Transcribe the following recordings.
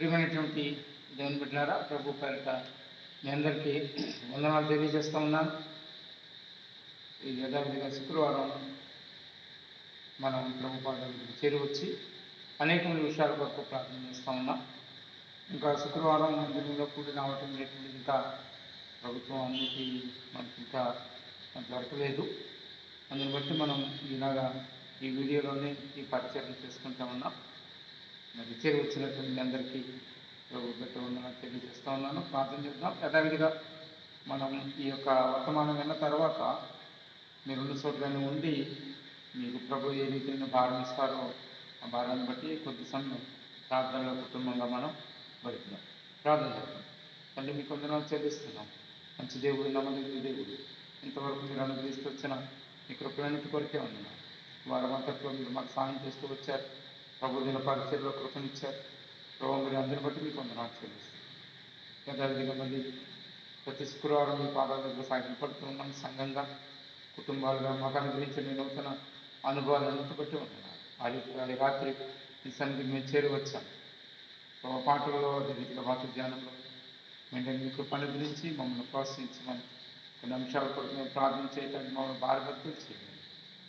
ప్రియమైనటువంటి దేవుని బిడ్డలారా, ప్రభు పేరిట మీ అందరికీ వందనాలు తెలియజేస్తూ ఉన్నాను. ఈ యథావిధిగా శుక్రవారం మనం ప్రభు పాదాలకు చేరువచ్చి అనేకమైన విషయాల కొరకు ప్రార్థన చేస్తూ ఉన్నాం. ఇంకా శుక్రవారం మందిరంలో కూడి రావటం లేకుండా ఇంకా ప్రభుత్వం అన్నిటి మనకి ఇంకా దొరకలేదు. అందుని బట్టి మనం ఇలాగా ఈ వీడియోలోనే ఈ పరిచయం చేసుకుంటూ ఉన్నాం. మరి చేరి వచ్చినటువంటి మీ అందరికీ ప్రభు పెట్టి ఉందని తెలియజేస్తూ ఉన్నాను. ప్రార్థన చేద్దాం. యథావిధిగా మనం ఈ యొక్క వర్తమానం విన్న తర్వాత మీరున్న చోట్లనే ఉండి మీకు ప్రభు ఏ రీతిని భారం ఇస్తారో ఆ భారాన్ని బట్టి కొద్ది సమయం ప్రార్థనలో కుటుంబంగా మనం గడుపుదాం. ప్రార్థన చేద్దాం. తల్లి మీకు వందనాలు చెల్లిస్తున్నాం. మంచి దేవుడు, నమ్మదగిన దేవుడు, ఇంతవరకు మీరు అనుగ్రహిస్తూ వచ్చిన మీ కృపలన్నిటి కొరకే ఉన్నాం. వారం అంతట్లో మీరు మాకు సాయం చేస్తూ వచ్చారు. ప్రభు దిన పరిచయలో కృపనిచ్చారు. ప్రభు మీరు అందరిని బట్టి మీకు వందనాలు చెల్లిస్తాం. యథావిధిగా మళ్ళీ ప్రతి శుక్రవారం మీ పాదాల దగ్గర సాగిపడుతున్నాం. సంఘంగా, కుటుంబాలుగా మాకు అనుగ్రహించిన నూతన అనుభవాలన్నిటి బట్టి ఉంటున్నాను. ఆ రీతిగా ఈ రాత్రి ఈ సన్నిధికి మేము చేరువచ్చాం. పాటలలో అదే రీతిగా వాక్య ధ్యానంలో వెంటనే మీ కృపను గురించి మమ్మల్ని ప్రోత్సహించమని కొన్ని అంశాల కొరకు మేము ప్రార్థన చేయడానికి మమ్మల్ని భారభక్తులు చేయండి.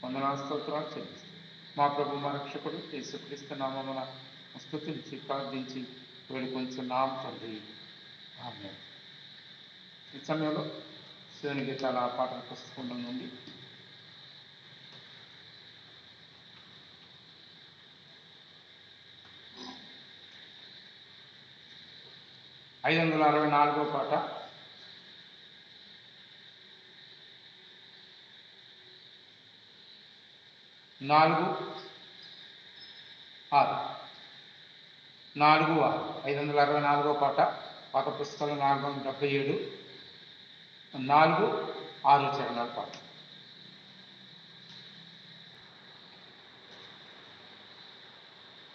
వందనాలు స్తోత్రాలు చెల్లిస్తాం. మా ప్రభు మా రక్షకుడు యేసుక్రీస్తు నామమున స్తుతించి ప్రార్థించి వేడుకొంచున్నాం తండ్రి. ఆమేన్. ఈ సమయంలో శివుని గీతాల పాటల పుస్తకంలో నుండి 564వ పాట. నాలుగు ఆరు 564వ పాట, పాత పుస్తకంలో 477, 4, 6 చరణాల పాట.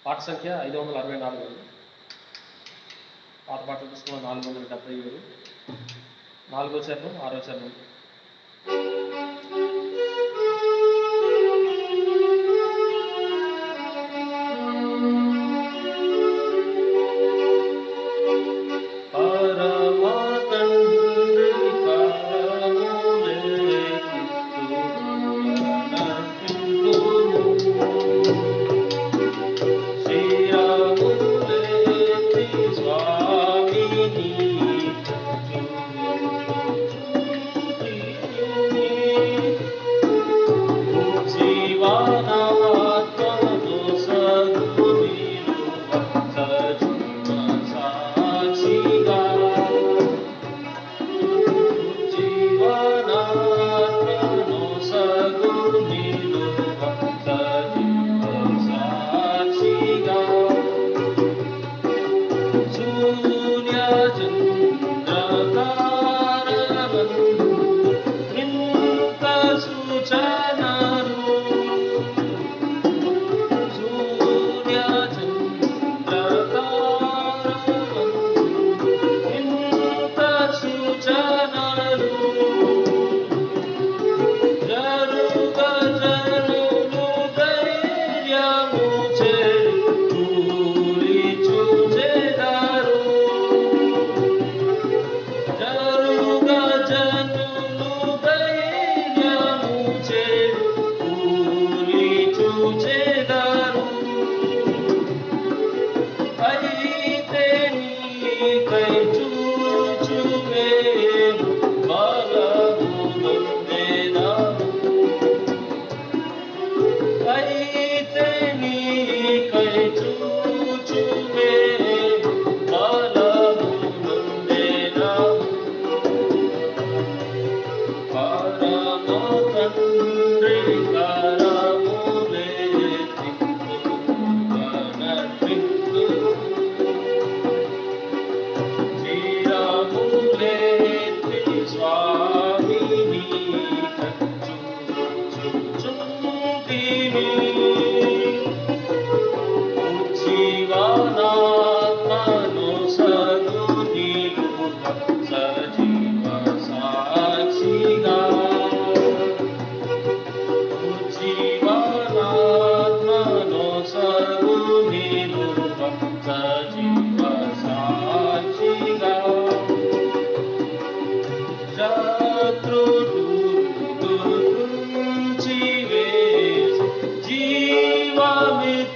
పాట సంఖ్య 564, పాత పాటల పుస్తకం 477, 4వ చరణం, 6వ చరణం.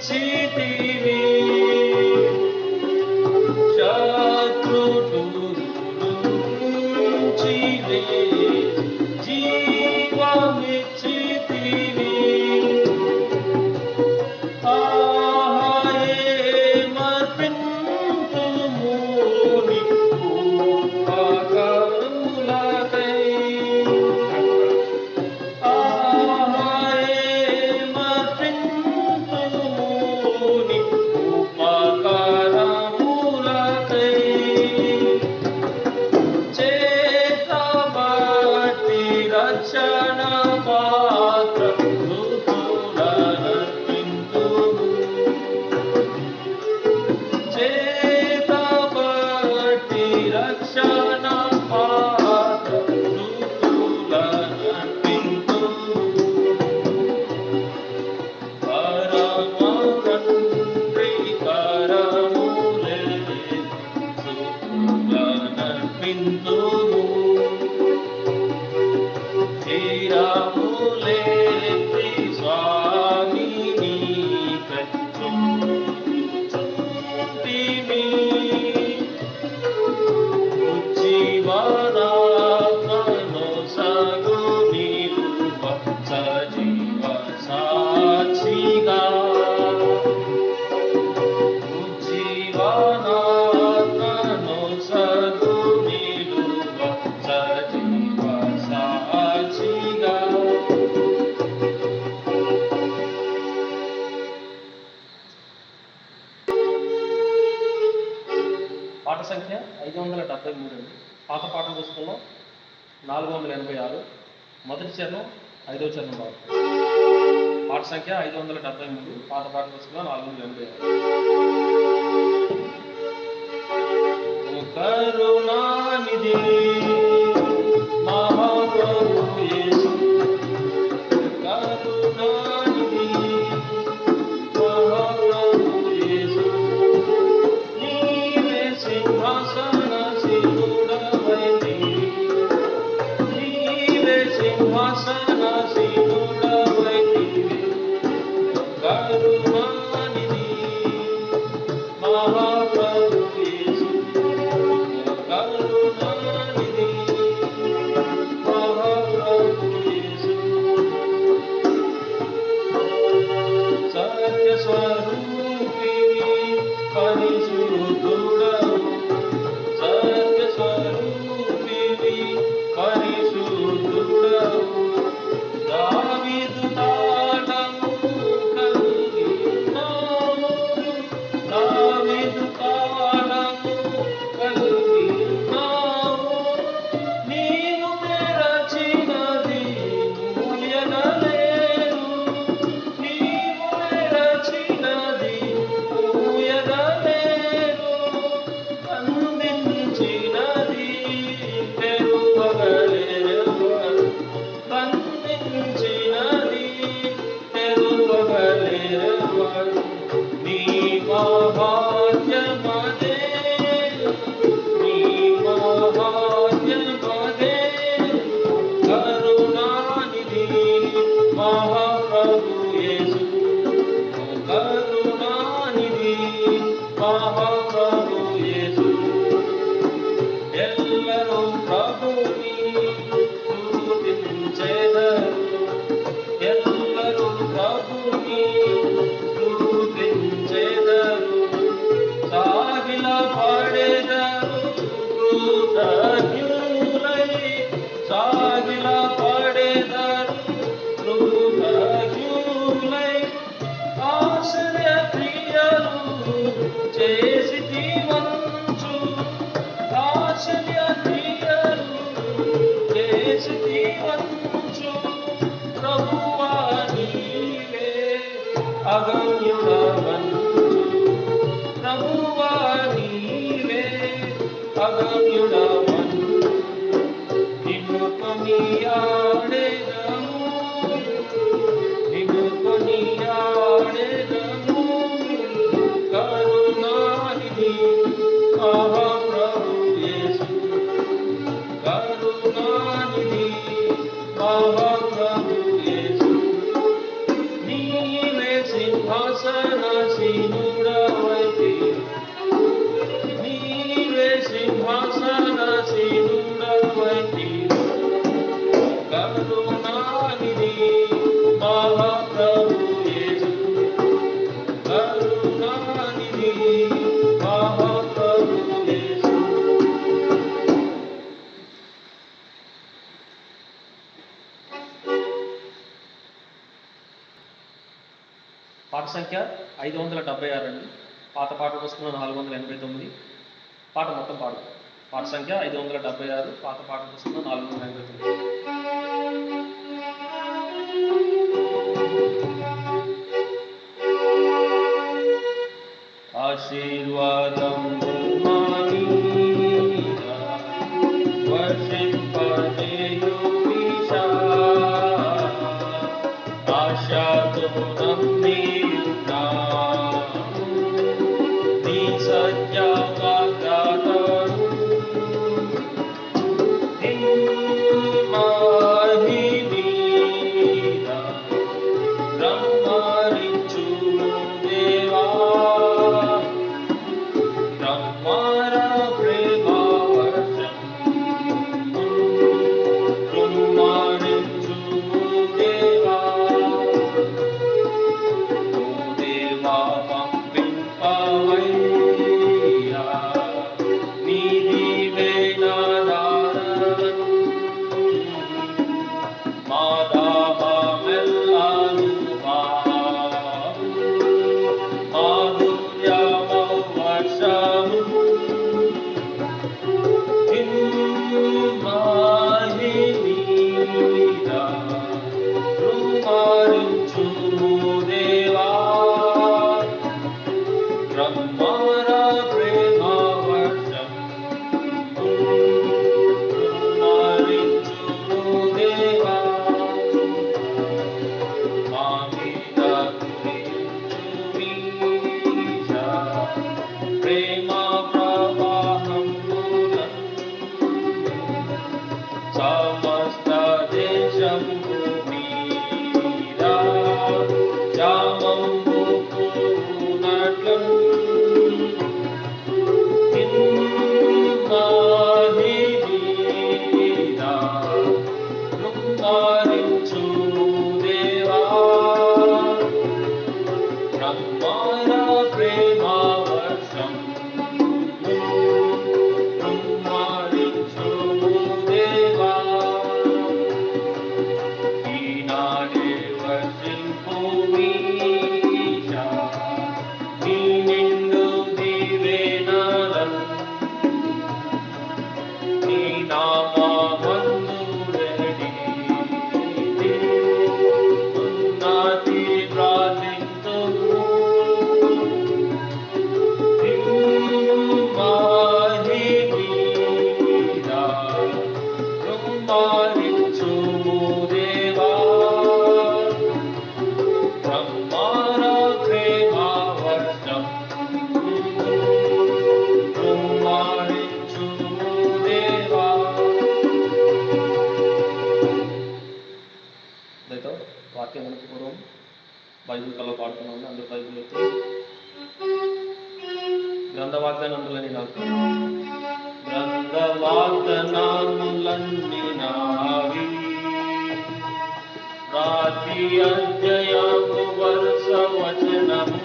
జీవమిచ్చితివి శత్రువులనుంచివే జీవమిచ్చితివి ఆహాయేమర్పింతుము నీకు ఉపకారములకై పాట సంఖ్య 573 అండి. పాత పాఠం పుస్తకంలో 486 మొదటి చరణం 5వ చరణం బాబు. పాట సంఖ్య 573 పాత పాఠ పుస్తకంలో 486. కరుణానిధి మహాప్రభు యేసు కరుణానిధి మహాప్రభు యేసు నీవే సింహాసనశీలుడవైతి నీవే సింహాసనశీలుడవైతి కరుణానిధి మహాప్రభు యేసు కరుణానిధి మహాప్రభు యేసు సత్య స్వరూపి పరిశుద్ధుడవు సత్య స్వరూపివి పరిశుద్ధుడవు దావీదు తాళము కలిగినావు దావీదు తాళము కలిగినావు నీవు తెరచినది మూయగలేరు నీవు తెరచినది మూయగలేరు అందించినది తెరువగలేరెవరు అందించినది తెరువగలేరెవరు నీ మహాత్మ్యమదే నీ మహాత్మ్యమదే కరుణానిధి మహాప్రభు యేసు కరుణానిధి మహాప్రభు యేసు ఎల్లరూ ప్రభుని స్తుతించెదరు ఎల్లరూ ప్రభుని స్తుతించెదరు సాగిల పడెదరు కృతజ్ఞులై సాగిల పడెదరు కృతజ్ఞులై ఆశ్చర్య క్రియలు చేసి వంచు ఆశ్చర్య క్రియలు చేసి వంచు ప్రభువా నీవే అగమ్యుడవంచు ప్రభువా నీవే అగమ్యుడవంచు నిన్ను కొనియాడెదము నిన్ను కొనియాడెదము కరుణానిధి సింహాసనసీనుడవైతివి, నీవే సింహాసనసీనుడవైతివి. కరుణానిధి మహాప్రభు యేసు, కరుణానిధి మహాప్రభు యేసు. పాట సంఖ్య 576 అండి. పాత పాట పుస్తకం 489. పాట మొత్తం పాడు. పాట సంఖ్య 576, పాత పాట పుస్తకం 489. ఆశీర్వాదము మా మీద వర్షింపజేయుమీశా, ఆశతో నమ్మియున్నాము నీ సత్య వాగ్దానము. మహిమీద బ్రహ్మరించుము దేవా, బ్రహ్మర ప్రేమవర్షం బ్రహ్మరించుము దేవా. ఓ దేవా పంపింపవయ్యా నీ దీవెనదారను, మా దాహమెల్లాను బాపు మాధుర్యమౌ వర్షము. మహిమీద కృమరించుము దేవా, బ్రహ్మర ప్రేమవర్షం కృమరించుము దేవా. మా మీద కురియుచుమీశా ప్రేమ ప్రవాహములను, సమస్త దేశము మీద క్షామము పూనట్లు. మహిమీద కృమరించుము దేవా, బ్రహ్మర ప్రేమవర్షం కృమరించుము దేవా. ఈనాడే వర్షింపుమీశా నీ నిండు దీవెనలను, నీ నామమందురెడి ఉన్నతి ప్రార్థింతుము. మహిమీద కృమరించుము దేవా, బ్రహ్మర ప్రేమవర్షం కృమరించుము దేవా. దయతో వాక్యం మనకు పూర్వం బైబిల్ కల్లో పాడుతున్నాను. అందరూ బైబిల్ ఎత్తి గ్రంథ వాగ్దానములని నాకు, గ్రంథ వాగ్దానములన్నీ నావి, రాతి అధ్యాయము వరుస వచనము,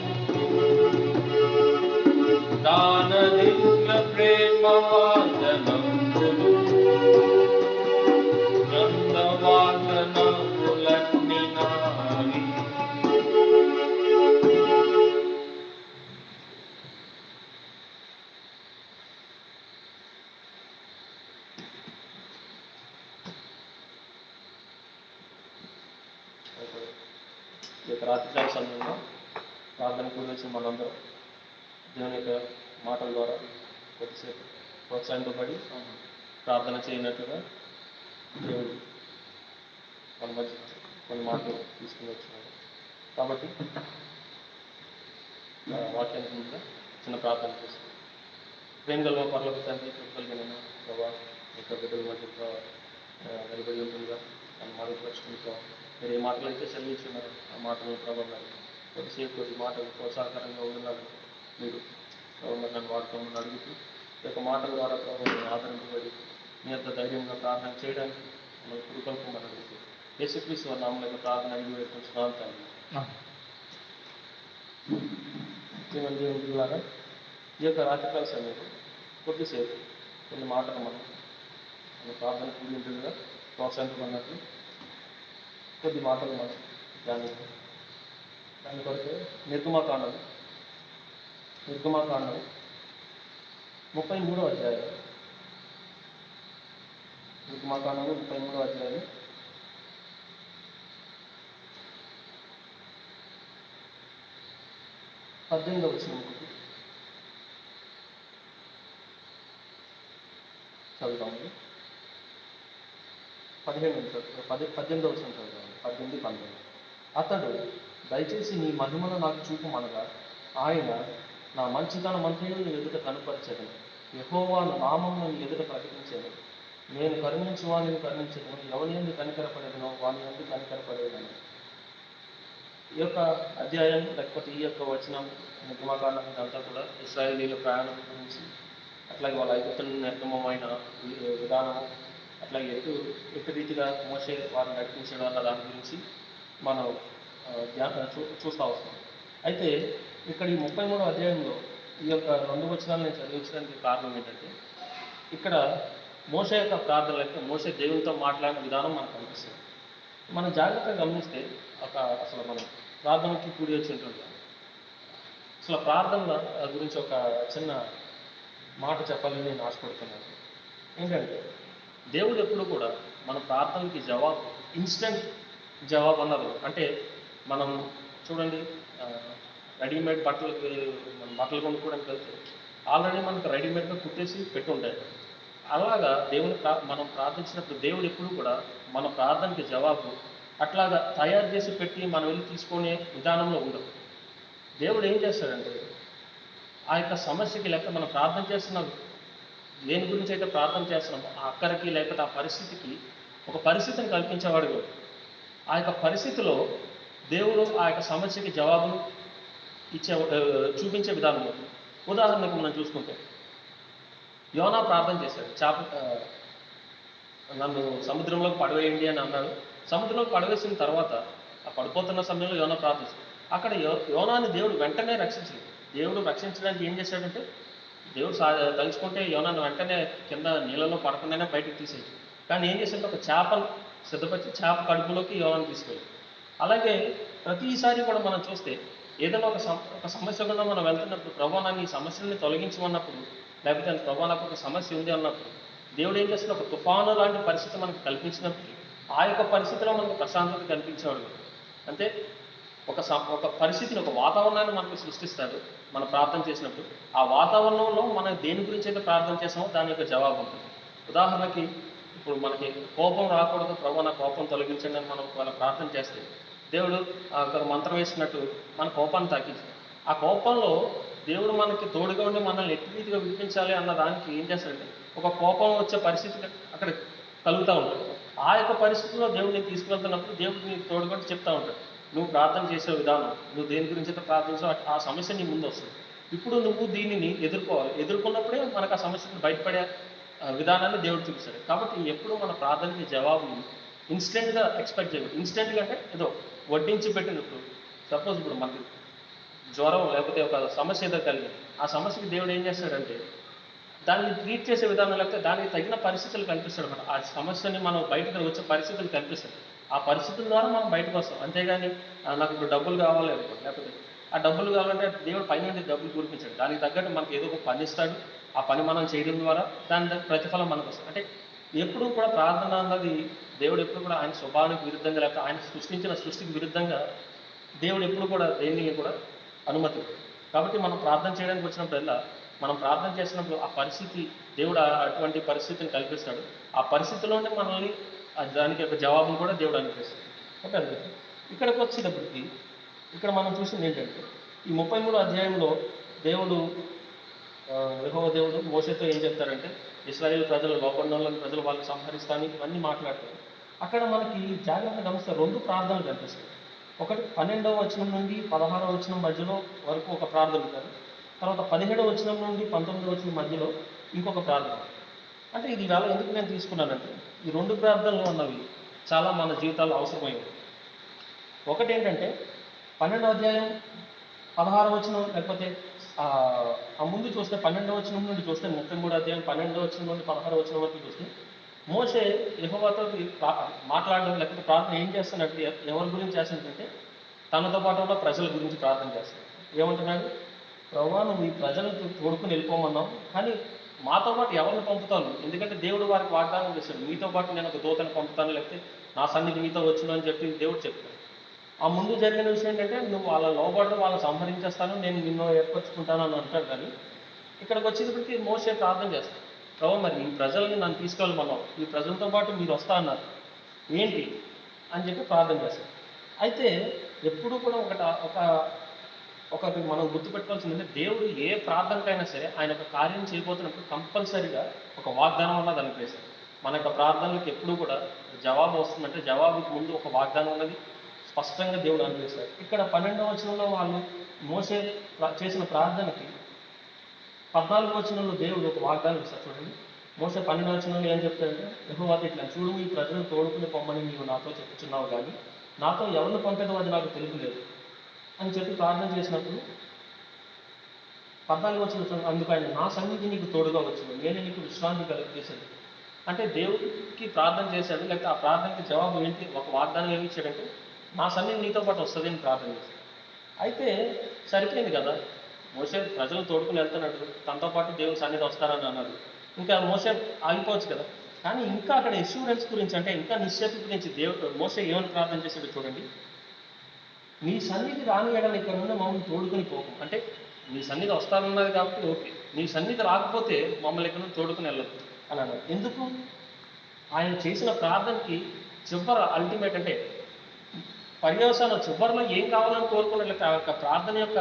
దాన దివ్య ప్రేమ వాగ్దానములు, గ్రంథ వాగ్దానములన్నీ నావి. ఈ యొక్క రాత్రికాల సమయంలో ప్రార్థన కూర్చొని మనందరం దేవుని యొక్క మాటల ద్వారా కొద్దిసేపు ప్రోత్సహింపబడి ప్రార్థన చేయనట్లుగా దేవుడు మన మధ్య కొన్ని మాటలు తీసుకుని వచ్చినాడు. కాబట్టి వాక్యానికి ముందుగా చిన్న ప్రార్థన చేస్తాం. ప్రేమ గల పర్లోక తండ్రి, కృపగలిగిన ప్రభా, యొక్క బిడ్డల మధ్య నిలబడి ఉంటుందిగా దాన్ని మరుగుపరుచుకుంటూ మీరు ఏ మాటలు అయితే సెలవిచ్చున్నారో ఆ మాటలను ప్రభావం కొద్దిసేపు కొద్ది మాటలు ప్రోత్సాహకరంగా ఉండాలి. మీరు ప్రభు నన్ను వాడుకోమని అడుగుతూ ఈ యొక్క మాటల ద్వారా ప్రభు ఆదరింపబడి మీ యొక్క ధైర్యంగా ప్రార్థన చేయడానికి మనం కృపల్పమని అడుగుతూ యేసుక్రీస్తు వారి నామములో యొక్క ప్రార్థన అడిగి వేడుకుంటున్నాను తండ్రి. దేవులారా, ఈ యొక్క రాత్రికాల సమయంలో కొద్దిసేపు కొన్ని మాటలు మనం ప్రార్థన కూడింటుగా ప్రోత్సహించబడినట్లు కొద్ది మాటలు మనం దాని కొరకు నిర్గమాకాండం 33వ అధ్యాయం. నిర్గమాకాండం 33వ అధ్యాయం 18వ వచనం చదువుతాము. 18వ వచనం చదువుతాము. 18, 19. అతడు, దయచేసి నీ మహిమను నాకు చూపుమనగా ఆయన, నా మంచితనం అంతయు నీ ఎదుట కనుపరచెదను, యెహోవా నామమును నీ ఎదుట ప్రకటించెదను. నేను కరుణించు వానిని కరుణించెదను, ఎవని యందు కనికరపడేదనో వాని యందు కనికరపడేదను. ఈ యొక్క అధ్యాయం లేకపోతే ఈ యొక్క వచనం నిర్గమాకాండం అంతా కూడా ఇశ్రాయేలీల ప్రయాణం గురించి, అట్లాగే వాళ్ళ ఐగుప్తు నిర్గమమైన విధానం, అట్లాగే ఎటు రీతిగా మోషే వారిని నడిపించడం అన్న దాని గురించి మనం చూస్తూ వస్తాం. అయితే ఇక్కడ ఈ 33వ అధ్యాయంలో ఈ యొక్క 2 వచనాలు నేను చదివించడానికి కారణం ఏంటంటే, ఇక్కడ మోషే యొక్క ప్రార్థన లేకపోతే మోషే దేవునితో మాట్లాడిన విధానం మనకు కనిపిస్తుంది. మనం జాగ్రత్తగా గమనిస్తే అసలు మనం ప్రార్థనకి కూడి వచ్చి ఉంటుంది. అసలు ప్రార్థనల గురించి ఒక చిన్న మాట చెప్పాలని నేను ఆశపడుతున్నాను. ఏంటంటే, దేవుడు ఎప్పుడు కూడా మన ప్రార్థనకి జవాబు ఇన్స్టెంట్ జవాబు అన్నారు. అంటే మనం చూడండి, రెడీమేడ్ బట్టలు కొనుక్కోవడానికి వెళ్తే ఆల్రెడీ మనకు రెడీమేడ్గా కుట్టేసి పెట్టి ఉంటాయి. అలాగా మనం ప్రార్థించినప్పుడు దేవుడు ఎప్పుడు కూడా మన ప్రార్థనకి జవాబు అట్లాగా తయారు చేసి పెట్టి మనం వెళ్ళి తీసుకునే విధానంలో ఉండదు. దేవుడు ఏం చేస్తాడంటే, ఆ యొక్క సమస్యకి లేకపోతే మనం ప్రార్థన చేస్తున్నాం, దేని గురించి అయితే ప్రార్థన చేస్తున్నామో ఆ అక్కడికి లేకపోతే ఆ పరిస్థితికి ఒక పరిస్థితిని కల్పించేవాడు కూడా. ఆ యొక్క పరిస్థితిలో దేవుడు ఆ యొక్క సమస్యకి జవాబును చూపించే విధానం ఉంటుంది. ఉదాహరణకు మనం చూసుకుంటే, యోనా ప్రార్థన చేశాడు, నన్ను సముద్రంలోకి పడవేయండి అని అన్నాడు. సముద్రంలోకి పడవేసిన తర్వాత ఆ పడిపోతున్న సమయంలో యోనా ప్రార్థిస్తాడు. అక్కడ యోనాని దేవుడు వెంటనే రక్షించలేదు. దేవుడు రక్షించడానికి ఏం చేశాడంటే, దేవుడు తలుచుకుంటే యోనాను వెంటనే కింద నీళ్ళలో పడకుండానే బయటకు తీసేది. కానీ ఏం చేశాడంటే, ఒక చేపను సిద్ధపరిచి చేప కడుపులోకి యోనాను తీసుకెళ్ళి. అలాగే ప్రతిసారి కూడా మనం చూస్తే ఏదైనా ఒక సమస్య కూడా మనం వెళ్తున్నప్పుడు, ప్రభు నన్ను ఈ సమస్యని తొలగించమన్నప్పుడు, లేకపోతే ప్రభు నాకు ఒక సమస్య ఉంది అన్నప్పుడు దేవుడు ఏం చేస్తాడు, ఒక తుఫాను లాంటి పరిస్థితి మనకు కల్పించినప్పుడు ఆ యొక్క పరిస్థితిలో మనకు ప్రశాంతత కల్పించేవాడు. అంటే ఒక పరిస్థితిని, ఒక వాతావరణాన్ని మనకు సృష్టిస్తాడు మనం ప్రార్థన చేసినప్పుడు. ఆ వాతావరణంలో మనం దేని గురించి అయితే ప్రార్థన చేసామో దాని యొక్క జవాబు ఉంటుంది. ఉదాహరణకి ఇప్పుడు మనకి కోపం రాకూడదు, ప్రభు నా కోపం తొలగించండి అని మనం వాళ్ళ ప్రార్థన చేస్తే దేవుడు ఒక మంత్రం వేసినట్టు మన కోపాన్ని తగ్గించాడు. ఆ కోపంలో దేవుడు మనకి తోడుగా ఉండి మనల్ని ఎట్టి రీతిగా విడిపించాలి అన్న దానికి ఏం చేస్తాడంటే, ఒక కోపం వచ్చే పరిస్థితి అక్కడ కలుగుతూ ఉంటుంది. ఆ యొక్క పరిస్థితిలో దేవుడిని తీసుకువెళ్తున్నప్పుడు దేవుడు నీకు తోడుగా చెప్తా ఉంటాడు, నువ్వు ప్రార్థన చేసే విధానం, నువ్వు దేని గురించి అయితే ప్రార్థించో ఆ సమస్య నీ ముందు వస్తుంది. ఇప్పుడు నువ్వు దీనిని ఎదుర్కోవాలి. ఎదుర్కొన్నప్పుడే మనకు ఆ సమస్యను బయటపడే విధానాన్ని దేవుడు చూపిస్తాడు. కాబట్టి ఎప్పుడు మన ప్రార్థనకి జవాబుని ఇన్స్టెంట్గా ఎక్స్పెక్ట్ చేయదు. ఇన్స్టెంట్గా అంటే ఏదో వడ్డించి పెట్టినప్పుడు, సపోజ్ ఇప్పుడు మనకి జ్వరం లేకపోతే ఒక సమస్య ఏదో కలిగి, ఆ సమస్యకి దేవుడు ఏం చేస్తాడంటే దాన్ని ట్రీట్ చేసే విధానం లేకపోతే దానికి తగిన పరిస్థితులు కల్పిస్తాడు. మనం ఆ సమస్యని మనం బయటకు వచ్చే పరిస్థితులు కల్పిస్తాడు. ఆ పరిస్థితుల ద్వారా మనం బయటకు వస్తాం. అంతేగాని నాకు ఇప్పుడు డబ్బులు కావాలి అనుకోండి, లేకపోతే ఆ డబ్బులు కావాలంటే దేవుడు పైన డబ్బులు కురిపించాడు, దానికి తగ్గట్టు మనకి ఏదో ఒక పని ఇస్తాడు. ఆ పని మనం చేయడం ద్వారా దాని ప్రతిఫలం మనకు వస్తుంది. అంటే ఎప్పుడు కూడా ప్రార్థన అన్నది దేవుడు ఎప్పుడు కూడా ఆయన స్వభావానికి విరుద్ధంగా లేకపోతే ఆయన సృష్టించిన సృష్టికి విరుద్ధంగా దేవుడు ఎప్పుడు కూడా దేన్ని కూడా అనుమతి. కాబట్టి మనం ప్రార్థన చేయడానికి వచ్చినప్పుడల్లా మనం ప్రార్థన చేసినప్పుడు ఆ పరిస్థితి దేవుడు అటువంటి పరిస్థితిని కల్పిస్తాడు. ఆ పరిస్థితిలోనే మనల్ని దానికి ఒక జవాబును కూడా దేవుడు అనుగ్రహిస్తాడు. ఓకే, ఇక్కడికి వచ్చేటప్పటికి ఇక్కడ మనం చూసింది ఏంటంటే, ఈ 33వ అధ్యాయంలో దేవుడు యెహోవా దేవుడు మోషేతో ఏం చెప్తారంటే, ఇశ్రాయేలు ప్రజలు లోపండంలోని ప్రజలు వాళ్ళని సంహరిస్తాను ఇవన్నీ మాట్లాడతారు. అక్కడ మనకి జాగ్రత్తగా గమనిస్తే 2 ప్రార్థనలు కనిపిస్తాయి. ఒకటి 12వ వచనం నుండి 16వ వచనం మధ్యలో వరకు ఒక ప్రార్థన ఉంటారు. తర్వాత 17వ వచనం నుండి 19వ వచనం మధ్యలో ఇంకొక ప్రార్థన. అంటే ఇది వేళ ఎందుకు నేను తీసుకున్నానంటే ఈ 2 ప్రార్థనలు అన్నవి చాలా మన జీవితాల్లో అవసరమైనవి. ఒకటి ఏంటంటే 12వ అధ్యాయం 16వ వచనం, లేకపోతే ఆ ముందు చూస్తే 12వ వచనం నుండి చూస్తే 33వ అధ్యాయం 12వ వచనం నుండి 16వ వచనం వరకు చూస్తే మోషే యెహోవాతో మాట్లాడడం లేకపోతే ప్రార్థన ఏం చేస్తున్నట్టు ఎవరి గురించి చేస్తుందంటే తనతో పాటు ఉన్న ప్రజల గురించి ప్రార్థన చేస్తాడు. ఏమంటున్నాడు? ప్రభువా, నువ్వు ఈ ప్రజలను తోడుకుని వెళ్ళిపోమన్నావు, కానీ మాతో పాటు ఎవరిని పంపుతాను? ఎందుకంటే దేవుడు వారికి వాగ్దానం చేశాడు, మీతో పాటు నేను ఒక దూతను పంపుతాను, లేకపోతే నా సన్నిధి మీతో వచ్చును అని చెప్పి దేవుడు చెప్తాడు. ఆ ముందు జరిగిన విషయం ఏంటంటే నువ్వు వాళ్ళ లోబడి వాళ్ళని సంహరించేస్తాను, నేను నిన్ను ఏర్పరచుకుంటాను అని అంటాడు. కానీ ఇక్కడికి వచ్చేటప్పటికి మోషే ప్రార్థన చేస్తాడు, ప్రభు మరి ఈ ప్రజల్ని నన్ను తీసుకెళ్ళమన్నావు, ఈ ప్రజలతో పాటు మీరు వస్తా అన్నారు ఏంటి అని చెప్పి ప్రార్థన చేస్తాడు. అయితే ఎప్పుడు కూడా ఒకటి మనం గుర్తుపెట్టుకోవాల్సిందంటే దేవుడు ఏ ప్రార్థనకైనా సరే ఆయన ఒక కార్యం చేయబోతున్నప్పుడు కంపల్సరీగా ఒక వాగ్దానం అన్నది అనిపిస్తుంది. మన యొక్క ప్రార్థనలకు ఎప్పుడు కూడా జవాబు వస్తుందంటే జవాబుకి ముందు ఒక వాగ్దానం అన్నది స్పష్టంగా దేవుడు అనిపిస్తాడు. ఇక్కడ 12వ వచనంలో వాళ్ళు మోషే చేసిన ప్రార్థనకి 14వ వచనంలో దేవుడు ఒక వాగ్దానం ఇస్తాడు. చూడండి, మోషే 12వ వచనంలో ఏం చెప్తాడంటే, యెహోవా ఇట్లా చూడు, ఈ ప్రజలను తోడుకుని పొమ్మని నీవు నాతో చెప్పుచున్నావు, కానీ నాతో ఎవరిని పంపేదో అది నాకు తెలుపులేదు అని చెప్పి ప్రార్థన చేసినప్పుడు 14వ వచనం అందుకు ఆయన నా సన్నిధి నీకు తోడుగా వచ్చును, నేనే నీకు విశ్రాంతి కలిగజేశాను. అంటే దేవుడికి ప్రార్థన చేశాడు, లేకపోతే ఆ ప్రార్థనకి జవాబు ఏంటి, ఒక వాగ్దానం ఏమి ఇచ్చాడంటే నా సన్నిధి నీతో పాటు వస్తుంది అని ప్రార్థన చేశాడు. అయితే సరిపోయింది కదా, మోషే ప్రజలు తోడుకుని వెళ్తున్నాడు, తనతో పాటు దేవుని సన్నిధి వస్తారని అన్నాడు, ఇంకా మోషే ఆగిపోవచ్చు కదా. కానీ ఇంకా అక్కడ ఎష్యూరెన్స్ గురించి, అంటే ఇంకా నిశ్చయిత గురించి మోషే ఏమని ప్రార్థన చేశాడు చూడండి. నీ సన్నిధి రాని ఎడల ఇక్కడ నుండి మమ్మల్ని తోడుకుని పోకు. అంటే నీ సన్నిధి వస్తానన్నది కాబట్టి ఓకే, నీ సన్నిధి రాకపోతే మమ్మల్ని ఇక్కడ నుండి తోడుకుని వెళ్ళదు అని అన్నాడు. ఎందుకు? ఆయన చేసిన ప్రార్థనకి అల్టిమేట్ అంటే పర్యవసానం చివరిలో ఏం కావాలని కోరుకున్నట్లు ఆ యొక్క ప్రార్థన యొక్క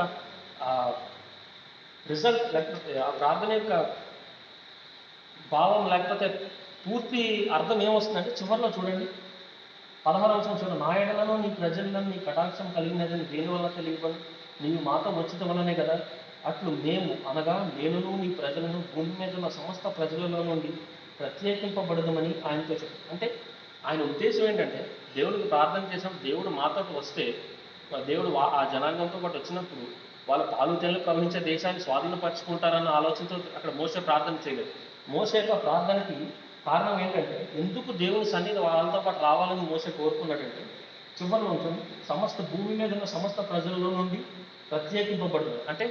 రిజల్ట్, లేకపోతే ఆ ప్రార్థన యొక్క భావం, లేకపోతే పూర్తి అర్థం ఏమొస్తుందంటే చివరిలో చూడండి 16వ వచనం చూడండి, నా ఎడలను నీ ప్రజలను నీ కటాక్షం కలిగినదని దేని వల్ల తెలియబడి నీవు మాతో వచ్చిన వల్లనే కదా, అట్లు మేము అనగా నేనును నీ ప్రజలను భూమి మీద ఉన్న సమస్త ప్రజలలో నుండి ప్రత్యేకింపబడదమని ఆయనతో చెప్పారు. అంటే ఆయన ఉద్దేశం ఏంటంటే దేవుడికి ప్రార్థన చేసినప్పుడు దేవుడు మాతో వస్తే, దేవుడు ఆ జనాంగంతో పాటు వచ్చినప్పుడు వాళ్ళ పాలు తేళ్లు ప్రవహించే దేశాన్ని స్వాధీనపరచుకుంటారన్న ఆలోచనతో అక్కడ మోషే ప్రార్థన చేయలేదు. మోషే యొక్క ప్రార్థనకి కారణం ఏంటంటే ఎందుకు దేవుని సన్నిధి వాళ్ళతో పాటు రావాలని మోషే కోరుకున్నాడంటే చివరిలో ఉంటుంది, సమస్త భూమి మీద ఉన్న సమస్త ప్రజలలో నుండి ప్రత్యేకింపబడుతుంది. అంటే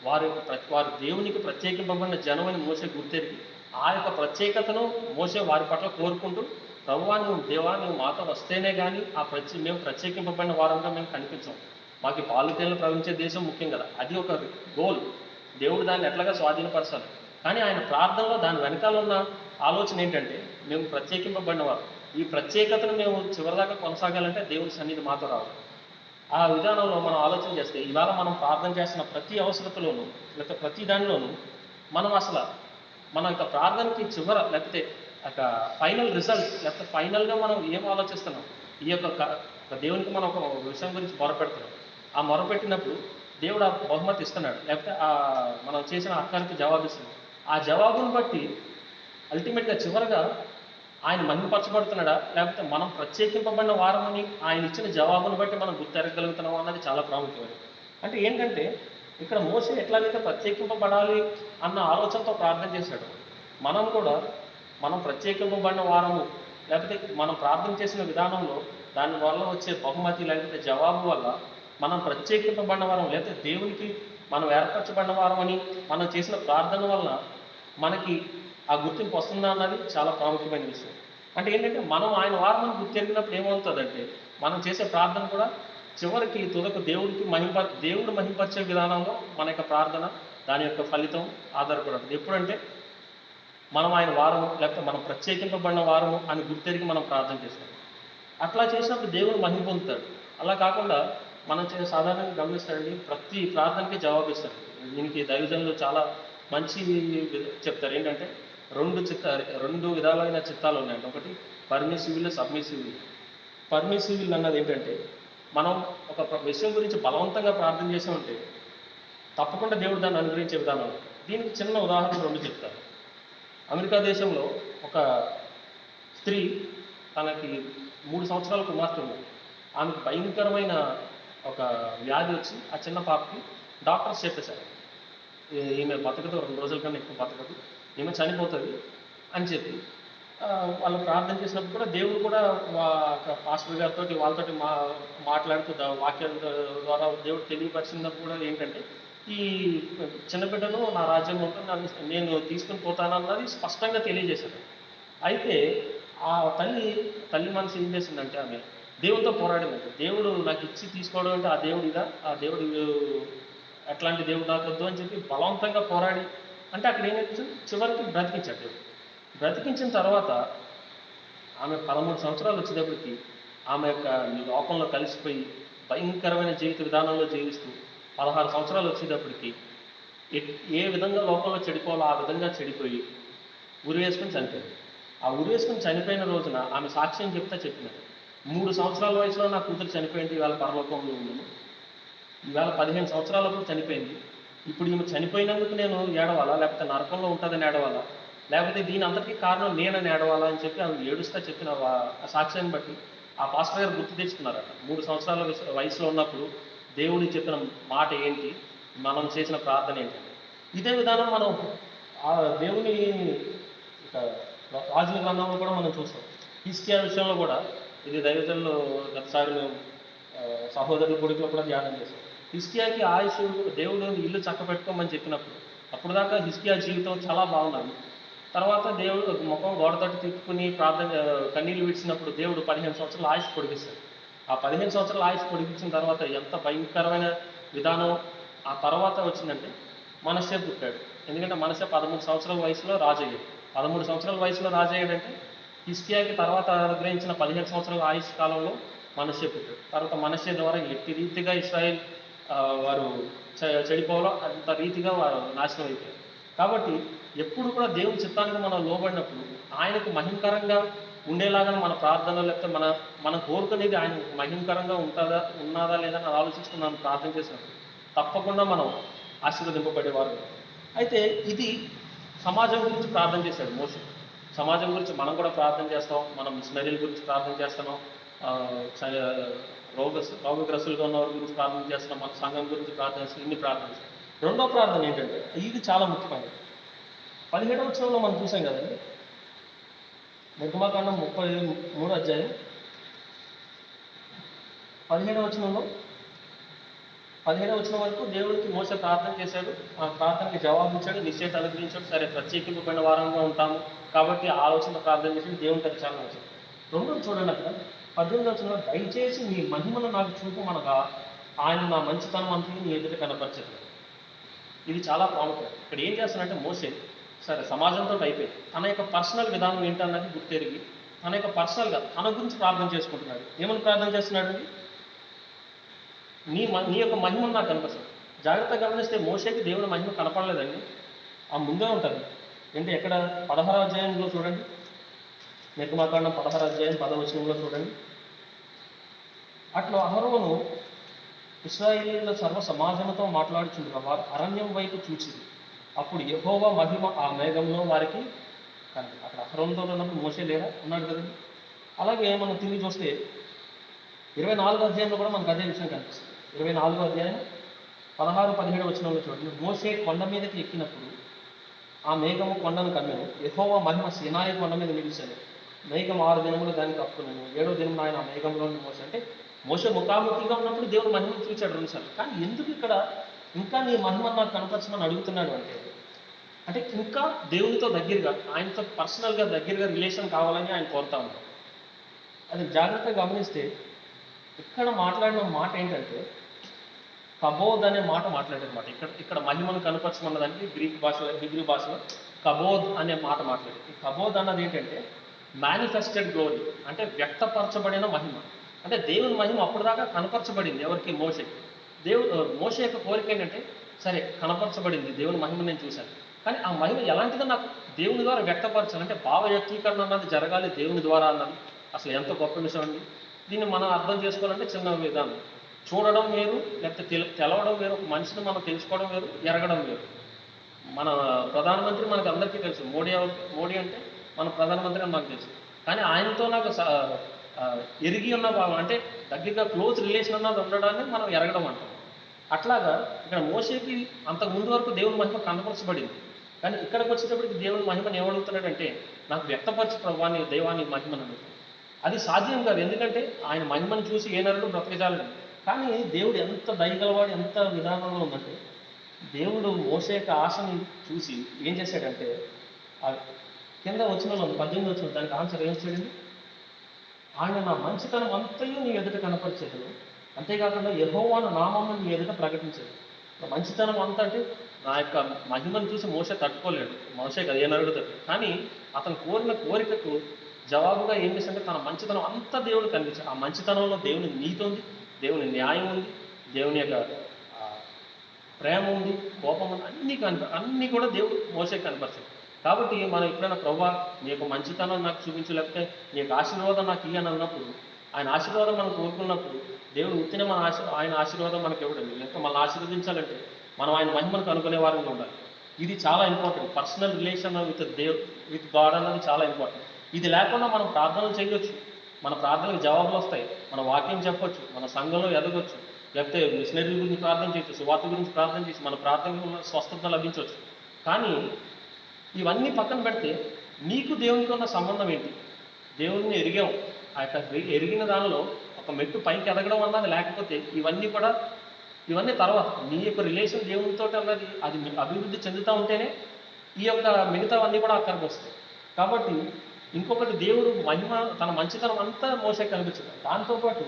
వారు దేవునికి ప్రత్యేకింపబడిన జనం అని మోషే గుర్తెరిగి ఆ యొక్క ప్రత్యేకతను మోషే వారి పట్ల కోరుకుంటూ, ప్రభువా నువ్వు దేవా నువ్వు మాతో వస్తేనే కానీ మేము ప్రత్యేకింపబడిన వారంగా మేము కనిపించాం, మాకు పాలు తేళ్లు ప్రవహించే దేశం ముఖ్యం కదా, అది ఒక గోల్, దేవుడు దాన్ని ఎట్లాగా స్వాధీనపరచాలి. కానీ ఆయన ప్రార్థనలో దాని వెనకాల ఉన్న ఆలోచన ఏంటంటే మేము ప్రత్యేకింపబడిన వారు, ఈ ప్రత్యేకతను మేము చివరిదాకా కొనసాగాలంటే దేవుని సన్నిధి మాతో రావాలి. ఆ విధానంలో మనం ఆలోచన చేస్తే ఇవాళ మనం ప్రార్థన చేస్తున్న ప్రతి అవసరతలోనూ లేకపోతే ప్రతి దానిలోనూ మనం అసలు మన యొక్క ప్రార్థనకి లేకపోతే ఒక ఫైనల్ రిజల్ట్, లేకపోతే ఫైనల్గా మనం ఏం ఆలోచిస్తున్నాం, ఈ యొక్క దేవునికి మనం ఒక విషయం గురించి మొరపెడుతున్నాం. ఆ మొరపెట్టినప్పుడు దేవుడు ఆ బహుమతి ఇస్తున్నాడు, లేకపోతే మనం చేసిన అక్కానికి జవాబు ఇస్తున్నాడు. ఆ జవాబును బట్టి అల్టిమేట్గా చివరగా ఆయన మహిమపరచబడుతున్నాడా, లేకపోతే మనం ప్రత్యేకింపబడిన వారమని ఆయన ఇచ్చిన జవాబును బట్టి మనం గుర్తెరగలుగుతున్నాం అన్నది చాలా ప్రాముఖ్యమైనది. అంటే ఏంటంటే ఇక్కడ మోషే ఎట్లాగైతే ప్రత్యేకింపబడాలి అన్న ఆలోచనతో ప్రార్థన చేశాడు, మనం కూడా మనం ప్రత్యేకింపబడిన వారము, లేకపోతే మనం ప్రార్థన చేసిన విధానంలో దాని వల్ల వచ్చే బహుమతి లేకపోతే జవాబు వల్ల మనం ప్రత్యేకింపబడిన వారం, లేకపోతే దేవునికి మనం ఏర్పరచబడిన వారం అని మనం చేసిన ప్రార్థన వల్ల మనకి ఆ గుర్తింపు వస్తుందా అన్నది చాలా ప్రాముఖ్యమైన విషయం. అంటే ఏంటంటే మనం ఆయన వారమని గుర్తెరిగినప్పుడు ఏమవుతుందంటే మనం చేసే ప్రార్థన కూడా చివరికి తుదకు దేవుడు మహింపరిచే విధానంలో మన యొక్క ప్రార్థన దాని యొక్క ఫలితం ఆధారపడుతుంది. ఎప్పుడంటే మనం ఆయన వారము, లేకపోతే మనం ప్రత్యేకింపబడిన వారము అని గుర్తెరిగి మనం ప్రార్థన చేస్తాం. అట్లా చేసినప్పుడు దేవుడు మహిమ పొందుతాడు. అలా కాకుండా మనం సాధారణంగా గమనిస్తాడండి, ప్రతి ప్రార్థనకి జవాబిస్తాడు. దీనికి దైవజనులు చాలా మంచి చెప్తారు. ఏంటంటే రెండు విధాలైన చిత్తాలు ఉన్నాయండి. ఒకటి పర్మిసివిల్, సబ్మిసివిల్. పర్మిసివిల్ అన్నది ఏంటంటే మనం ఒక విషయం గురించి బలవంతంగా ప్రార్థన చేసి ఉంటే తప్పకుండా దేవుడు దాన్ని అనుగ్రహించే విధానం. దీనికి చిన్న ఉదాహరణ రెండు చెప్తాను. అమెరికా దేశంలో ఒక స్త్రీ, తనకి 3 సంవత్సరాల కుమార్తె ఉంది. ఆమెకు భయంకరమైన ఒక వ్యాధి వచ్చి ఆ చిన్న పాపకి డాక్టర్స్ చెప్పేశారు, ఈమె బతకదు, 2 రోజుల కన్నా ఎక్కువ బతకదు, ఈమె చనిపోతుంది అని చెప్పి వాళ్ళు ప్రార్థన చేసినప్పుడు కూడా దేవుడు కూడా పాస్టర్ గారితో వాళ్ళతో మాట్లాడుతూ వాక్యం ద్వారా దేవుడు తెలియపరిచినప్పుడు కూడా ఏంటంటే, ఈ చిన్న బిడ్డను నా రాజ్యం ఉంటుంది, నేను తీసుకుని పోతానన్నది స్పష్టంగా తెలియజేశాడు. అయితే ఆ తల్లి మనసు ఏం చేసిందంటే, ఆమె దేవుడితో పోరాడిందంటే, దేవుడు నాకు ఇచ్చి తీసుకోవడం అంటే ఆ దేవుడు ఇదా, ఆ దేవుడు ఎట్లాంటి దేవుడు నాకొద్దు అని చెప్పి బలవంతంగా పోరాడి, అంటే అక్కడ ఏమైతే చివరికి బ్రతికించాడు దేవుడు. బ్రతికించిన తర్వాత ఆమె 13 సంవత్సరాలు వచ్చేటప్పటికి ఆమె యొక్క లోకంలో కలిసిపోయి భయంకరమైన జీవిత విధానంలో జీవిస్తూ 16 సంవత్సరాలు వచ్చేటప్పటికి ఏ విధంగా లోకంలో చెడిపోవాలో ఆ విధంగా చెడిపోయి ఉరి వేసుకుని చనిపోయింది. ఆ ఉరి వేసుకుని చనిపోయిన రోజున ఆమె సాక్ష్యం చెప్పినది, 3 సంవత్సరాల వయసులో నా కూతురు చనిపోయింది, ఇవాళ పరలోకంలో ఉందని. ఇవాళ 15 సంవత్సరాలప్పుడు చనిపోయింది. ఇప్పుడు ఈమె చనిపోయినందుకు నేను ఏడవాలా, లేకపోతే నరకంలో ఉంటుందని ఏడవాలా, లేకపోతే దీని అంతటికీ కారణం నేనని ఏడవాలా అని చెప్పి ఆమె ఏడుస్తా చెప్పిన ఆ సాక్ష్యాన్ని బట్టి ఆ పాస్టర్ గారు గుర్తు తెచ్చుకున్నారట. 3 సంవత్సరాల వయసులో ఉన్నప్పుడు దేవుడు చెప్పిన మాట ఏంటి, మనం చేసిన ప్రార్థన ఏంటంటే, ఇదే విధానం మనం ఆ దేవుని రాజుల గ్రంథంలో కూడా మనం చూస్తాం. హిజ్కియా విషయంలో కూడా, ఇది దైవజనులు గతసారి మేము సహోదరుల గుడిలో కూడా ధ్యానం చేస్తాం. హిజ్కియాకి ఆయుష్ దేవుడు ఇల్లు చక్కబెట్టుకోమని చెప్పినప్పుడు అప్పుడు దాకా హిజ్కియా జీవితం చాలా బాగున్నది. తర్వాత దేవుడు ముఖం గోడతోటి తిప్పుకుని కన్నీళ్ళు విడిచినప్పుడు దేవుడు 15 సంవత్సరాలు ఆయుష్ పొడిగిస్తాడు. ఆ 15 సంవత్సరాలు ఆయుష్ పొడిగించిన తర్వాత ఎంత భయంకరమైన విధానం ఆ తర్వాత వచ్చిందంటే, మనస్సే పుట్టాడు. ఎందుకంటే మనస్సే 13 సంవత్సరాల వయసులో రాజయ్యాడు. 13 సంవత్సరాల వయసులో రాజయ్యాడంటే హిజ్కియాకి తర్వాత అనుగ్రహించిన 15 సంవత్సరాల ఆయుష్ కాలంలో మనస్సే పుట్టాడు. తర్వాత మనస్సే ద్వారా ఎట్టి రీతిగా ఇశ్రాయేల్ వారు చెడిపోవాలో అంత రీతిగా వారు నాశనం అయిపోయారు. కాబట్టి ఎప్పుడు కూడా దేవుని చిత్తానికి మనం లోబడినప్పుడు ఆయనకు మహిమకరంగా ఉండేలాగా మన ప్రార్థన, లేకపోతే మన కోరుకునేది ఆయన మహిమకరంగా ఉన్నదా లేదా అని ఆలోచించుకుని మనం ప్రార్థన చేసినప్పుడు తప్పకుండా మనం ఆశీర్వదింపబడేవారు. అయితే ఇది సమాజం గురించి ప్రార్థన చేశాడు మోషే. సమాజం గురించి మనం కూడా ప్రార్థన చేస్తాం, మనం మిషనరీల గురించి ప్రార్థన చేస్తున్నాం, రోగగ్రస్తులుగా ఉన్న వారి గురించి ప్రార్థన చేస్తున్నాం, మన సంఘం గురించి ప్రార్థన చేస్తాం, ఇన్ని ప్రార్థన చేస్తాం. రెండో ప్రార్థన ఏంటంటే, ఇది చాలా ముఖ్యమైనది. 17వ వచనంలో మనం చూసాం కదండి, నిర్గమకాండం 33వ అధ్యాయం 17వ వచనం వరకు దేవుడికి మోసే ప్రార్థన చేశాడు. ఆ ప్రార్థనకి జవాబు ఇచ్చాడు, నిశ్చయిత అనుగ్రహించాడు. సరే, ప్రత్యేకింపబడిన వారంగా ఉంటాము కాబట్టి ఆలోచన ప్రార్థన చేసి దేవునికి అది చాలా నచ్చింది. రెండోది చూడండి, అక్కడ 18వ వచనంలో, దయచేసి నీ మహిమను నాకు చూపమనగా ఆయన నా మంచితనం అంతా నీ ఎదుట కనపరచదు. ఇది చాలా ప్రాముఖ్యం. ఇక్కడ ఏం చేస్తానంటే, మోసే సరే సమాజంతో అయిపోయింది, తన యొక్క పర్సనల్ విధానం ఏంటన్నది గుర్తెరిగి తన యొక్క పర్సనల్గా తన గురించి ప్రార్థన చేసుకుంటున్నాడు. ఏమని ప్రార్థన చేస్తున్నాడు? నీ యొక్క మహిమ నాకు కనిపిస్తుంది. జాగ్రత్తగా గమనిస్తే మోషేకి దేవుని మహిమ కనపడలేదండి, ఆ ముందే ఉంటుంది. ఏంటి, ఎక్కడ 16వ అధ్యాయంలో చూడండి, నిర్గమకాండం 16వ అధ్యాయం 10వ వచనంలో చూడండి. అట్లా అహరోను ఇశ్రాయేలీయుల సర్వ సమాజంతో మాట్లాడుచుండగా వారు అరణ్యం వైపు చూచింది. అప్పుడు యెహోవా మహిమ ఆ మేఘంలో వారికి కనిపి. అక్కడ అహరోనుతో ఉన్నప్పుడు మోషే లేరా, ఉన్నాడు కదండి. అలాగే మనం తిరిగి చూస్తే 24వ అధ్యాయంలో కూడా మనకు అదే విషయం కనిపిస్తుంది. 24వ అధ్యాయం 16-17 వచనంలో చూడండి. మోషే కొండ మీదకి ఎక్కినప్పుడు ఆ మేఘము కొండను కమ్మెను, యెహోవా మహిమ సీనాయి కొండ మీద నిలిచాను, మేఘం 6 దినములు దానికి కప్పుకున్నాను, 7వ దినం ఆయన ఆ మేఘంలో మోస. అంటే మోసే ముఖాముఖిగా ఉన్నప్పుడు దేవుడు మహిమను చూచాడు 2 సార్లు. కానీ ఎందుకు ఇక్కడ ఇంకా నీ మహిమ నాకు కనపరచమని అడుగుతున్నాడు అంటే ఇంకా దేవునితో దగ్గరగా, ఆయనతో పర్సనల్గా దగ్గరగా రిలేషన్ కావాలని ఆయన కోరుతా ఉన్నాడు. అది జాగ్రత్తగా గమనిస్తే ఇక్కడ మాట్లాడిన మాట ఏంటంటే, కబోద్ అనే మాట మాట్లాడేదన్నమాట. ఇక్కడ మహిమను కనపరచమన్నదానికి గ్రీక్ భాషలో, హిబ్రూ భాషలో కబోద్ అనే మాట మాట్లాడేది. ఈ కబోద్ అన్నది ఏంటంటే మేనిఫెస్టెడ్ గ్లోరీ, అంటే వ్యక్తపరచబడిన మహిమ. అంటే దేవుని మహిమ అప్పుడు దాకా కనపరచబడింది ఎవరికి? మోషేకి. మోషే యొక్క కోరిక ఏంటంటే, సరే కనపరచబడింది దేవుని మహిమ నేను చూశాను, కానీ ఆ మహిమ ఎలాంటిదో నాకు దేవుని ద్వారా వ్యక్తపరచాలి. అంటే భావ వ్యక్తీకరణ అన్నది జరగాలి దేవుని ద్వారా అన్నది అసలు ఎంత గొప్ప విషయం అండి. దీన్ని మనం అర్థం చేసుకోవాలంటే చిన్న విధానం. చూడడం వేరు, లేకపోతే తెలవడం వేరు. ఒక మనిషిని మనం తెలుసుకోవడం వేరు, ఎరగడం వేరు. మన ప్రధానమంత్రి మనకు అందరికీ తెలుసు. మోడీ అంటే మన ప్రధానమంత్రి అని మనకు తెలుసు. కానీ ఆయనతో నాకు ఎరిగి ఉన్న భావం అంటే దగ్గరగా క్లోజ్ రిలేషన్ అన్నది ఉండడాన్ని మనం ఎరగడం అంటాం. అట్లాగా ఇక్కడ మోషేకి అంతకు ముందు వరకు దేవుని మహిమ కనపరచబడింది. కానీ ఇక్కడికి వచ్చేటప్పటికి దేవుని మహిమను ఏమడుగుతున్నాడంటే, నాకు వ్యక్తపరచు ప్రభువాన్ని దైవాన్ని మహిమను అడుగుతాడు. అది సాధ్యం కాదు. ఎందుకంటే ఆయన మహిమను చూసి ఏ నరుడు బ్రతకజాలడు. కానీ దేవుడు ఎంత దయగలవాడు, ఎంత విధానంలో ఉందంటే, దేవుడు మోషే యొక్క ఆశని చూసి ఏం చేశాడంటే, ఆ కింద వచ్చిన 18 వచ్చిన దానికి ఆన్సర్ ఏం చేయండి, ఆయన నా మంచితనం అంతయు నీ ఎదుట కనపరిచేదను, అంతేకాకుండా యెహోవాను నామమును నీ ఎదుట ప్రకటించేది. మంచితనం అంతా అంటే నా యొక్క మహిమను చూసి మోషే తట్టుకోలేడు. మోషే కదా ఏ నరుడు తట్టు. కానీ అతను కోరిన కోరికకు జవాబుగా ఏం చేశాడంటే తన మంచితనం అంతా దేవుడు కనిపించాడు. ఆ మంచితనంలో దేవుని నీతి ఉంది, దేవుని న్యాయం ఉంది, దేవుని యొక్క ప్రేమ ఉంది, కోపం ఉంది, అన్నీ కూడా దేవుడు మోషేకి కనపరిచాడు. కాబట్టి మనం ఎప్పుడైనా ప్రభువా నీ యొక్క మంచితనం నాకు చూపించు, లేకపోతే నీ యొక్క ఆశీర్వాదం నాకు ఇయ్యని అన్నప్పుడు, ఆయన ఆశీర్వాదం మనం కోరుకున్నప్పుడు దేవుడు ఉత్తినే ఆయన ఆశీర్వాదం మనకి ఇవ్వడండి. లేకపోతే మనల్ని ఆశీర్వదించాలంటే మనం ఆయన మహిమను కనుక్కునే వారంగా ఉండాలి. ఇది చాలా important. Personal relation with God అన్నది చాలా ఇంపార్టెంట్. ఇది లేకుండా మనం ప్రార్థనలు చేయొచ్చు, మన ప్రార్థనలకు జవాబులు వస్తాయి, మన వాక్యం చెప్పొచ్చు, మన సంఘంలో ఎదగొచ్చు, లేకపోతే మిషనరీ గురించి ప్రార్థన చేయొచ్చు, సువార్త గురించి ప్రార్థన చేసి మన ప్రార్థనకు స్వస్థత లభించవచ్చు. కానీ ఇవన్నీ పక్కన పెడితే నీకు దేవునికి ఉన్న సంబంధం ఏంటి? దేవుడిని ఎరిగాం, ఆ యొక్క ఎరిగిన దానిలో ఒక మెట్టు పైకి ఎదగడం అన్నది, లేకపోతే ఇవన్నీ తర్వాత నీ యొక్క రిలేషన్ దేవునితో అన్నది అది అభివృద్ధి చెందుతూ ఉంటేనే ఈ యొక్క మిగతావన్నీ కూడా అక్కడికి వస్తాయి. కాబట్టి ఇంకొకటి, దేవుడు మహిమ తన మంచితనం అంతా మోషేకి కనిపించదు. దాంతోపాటు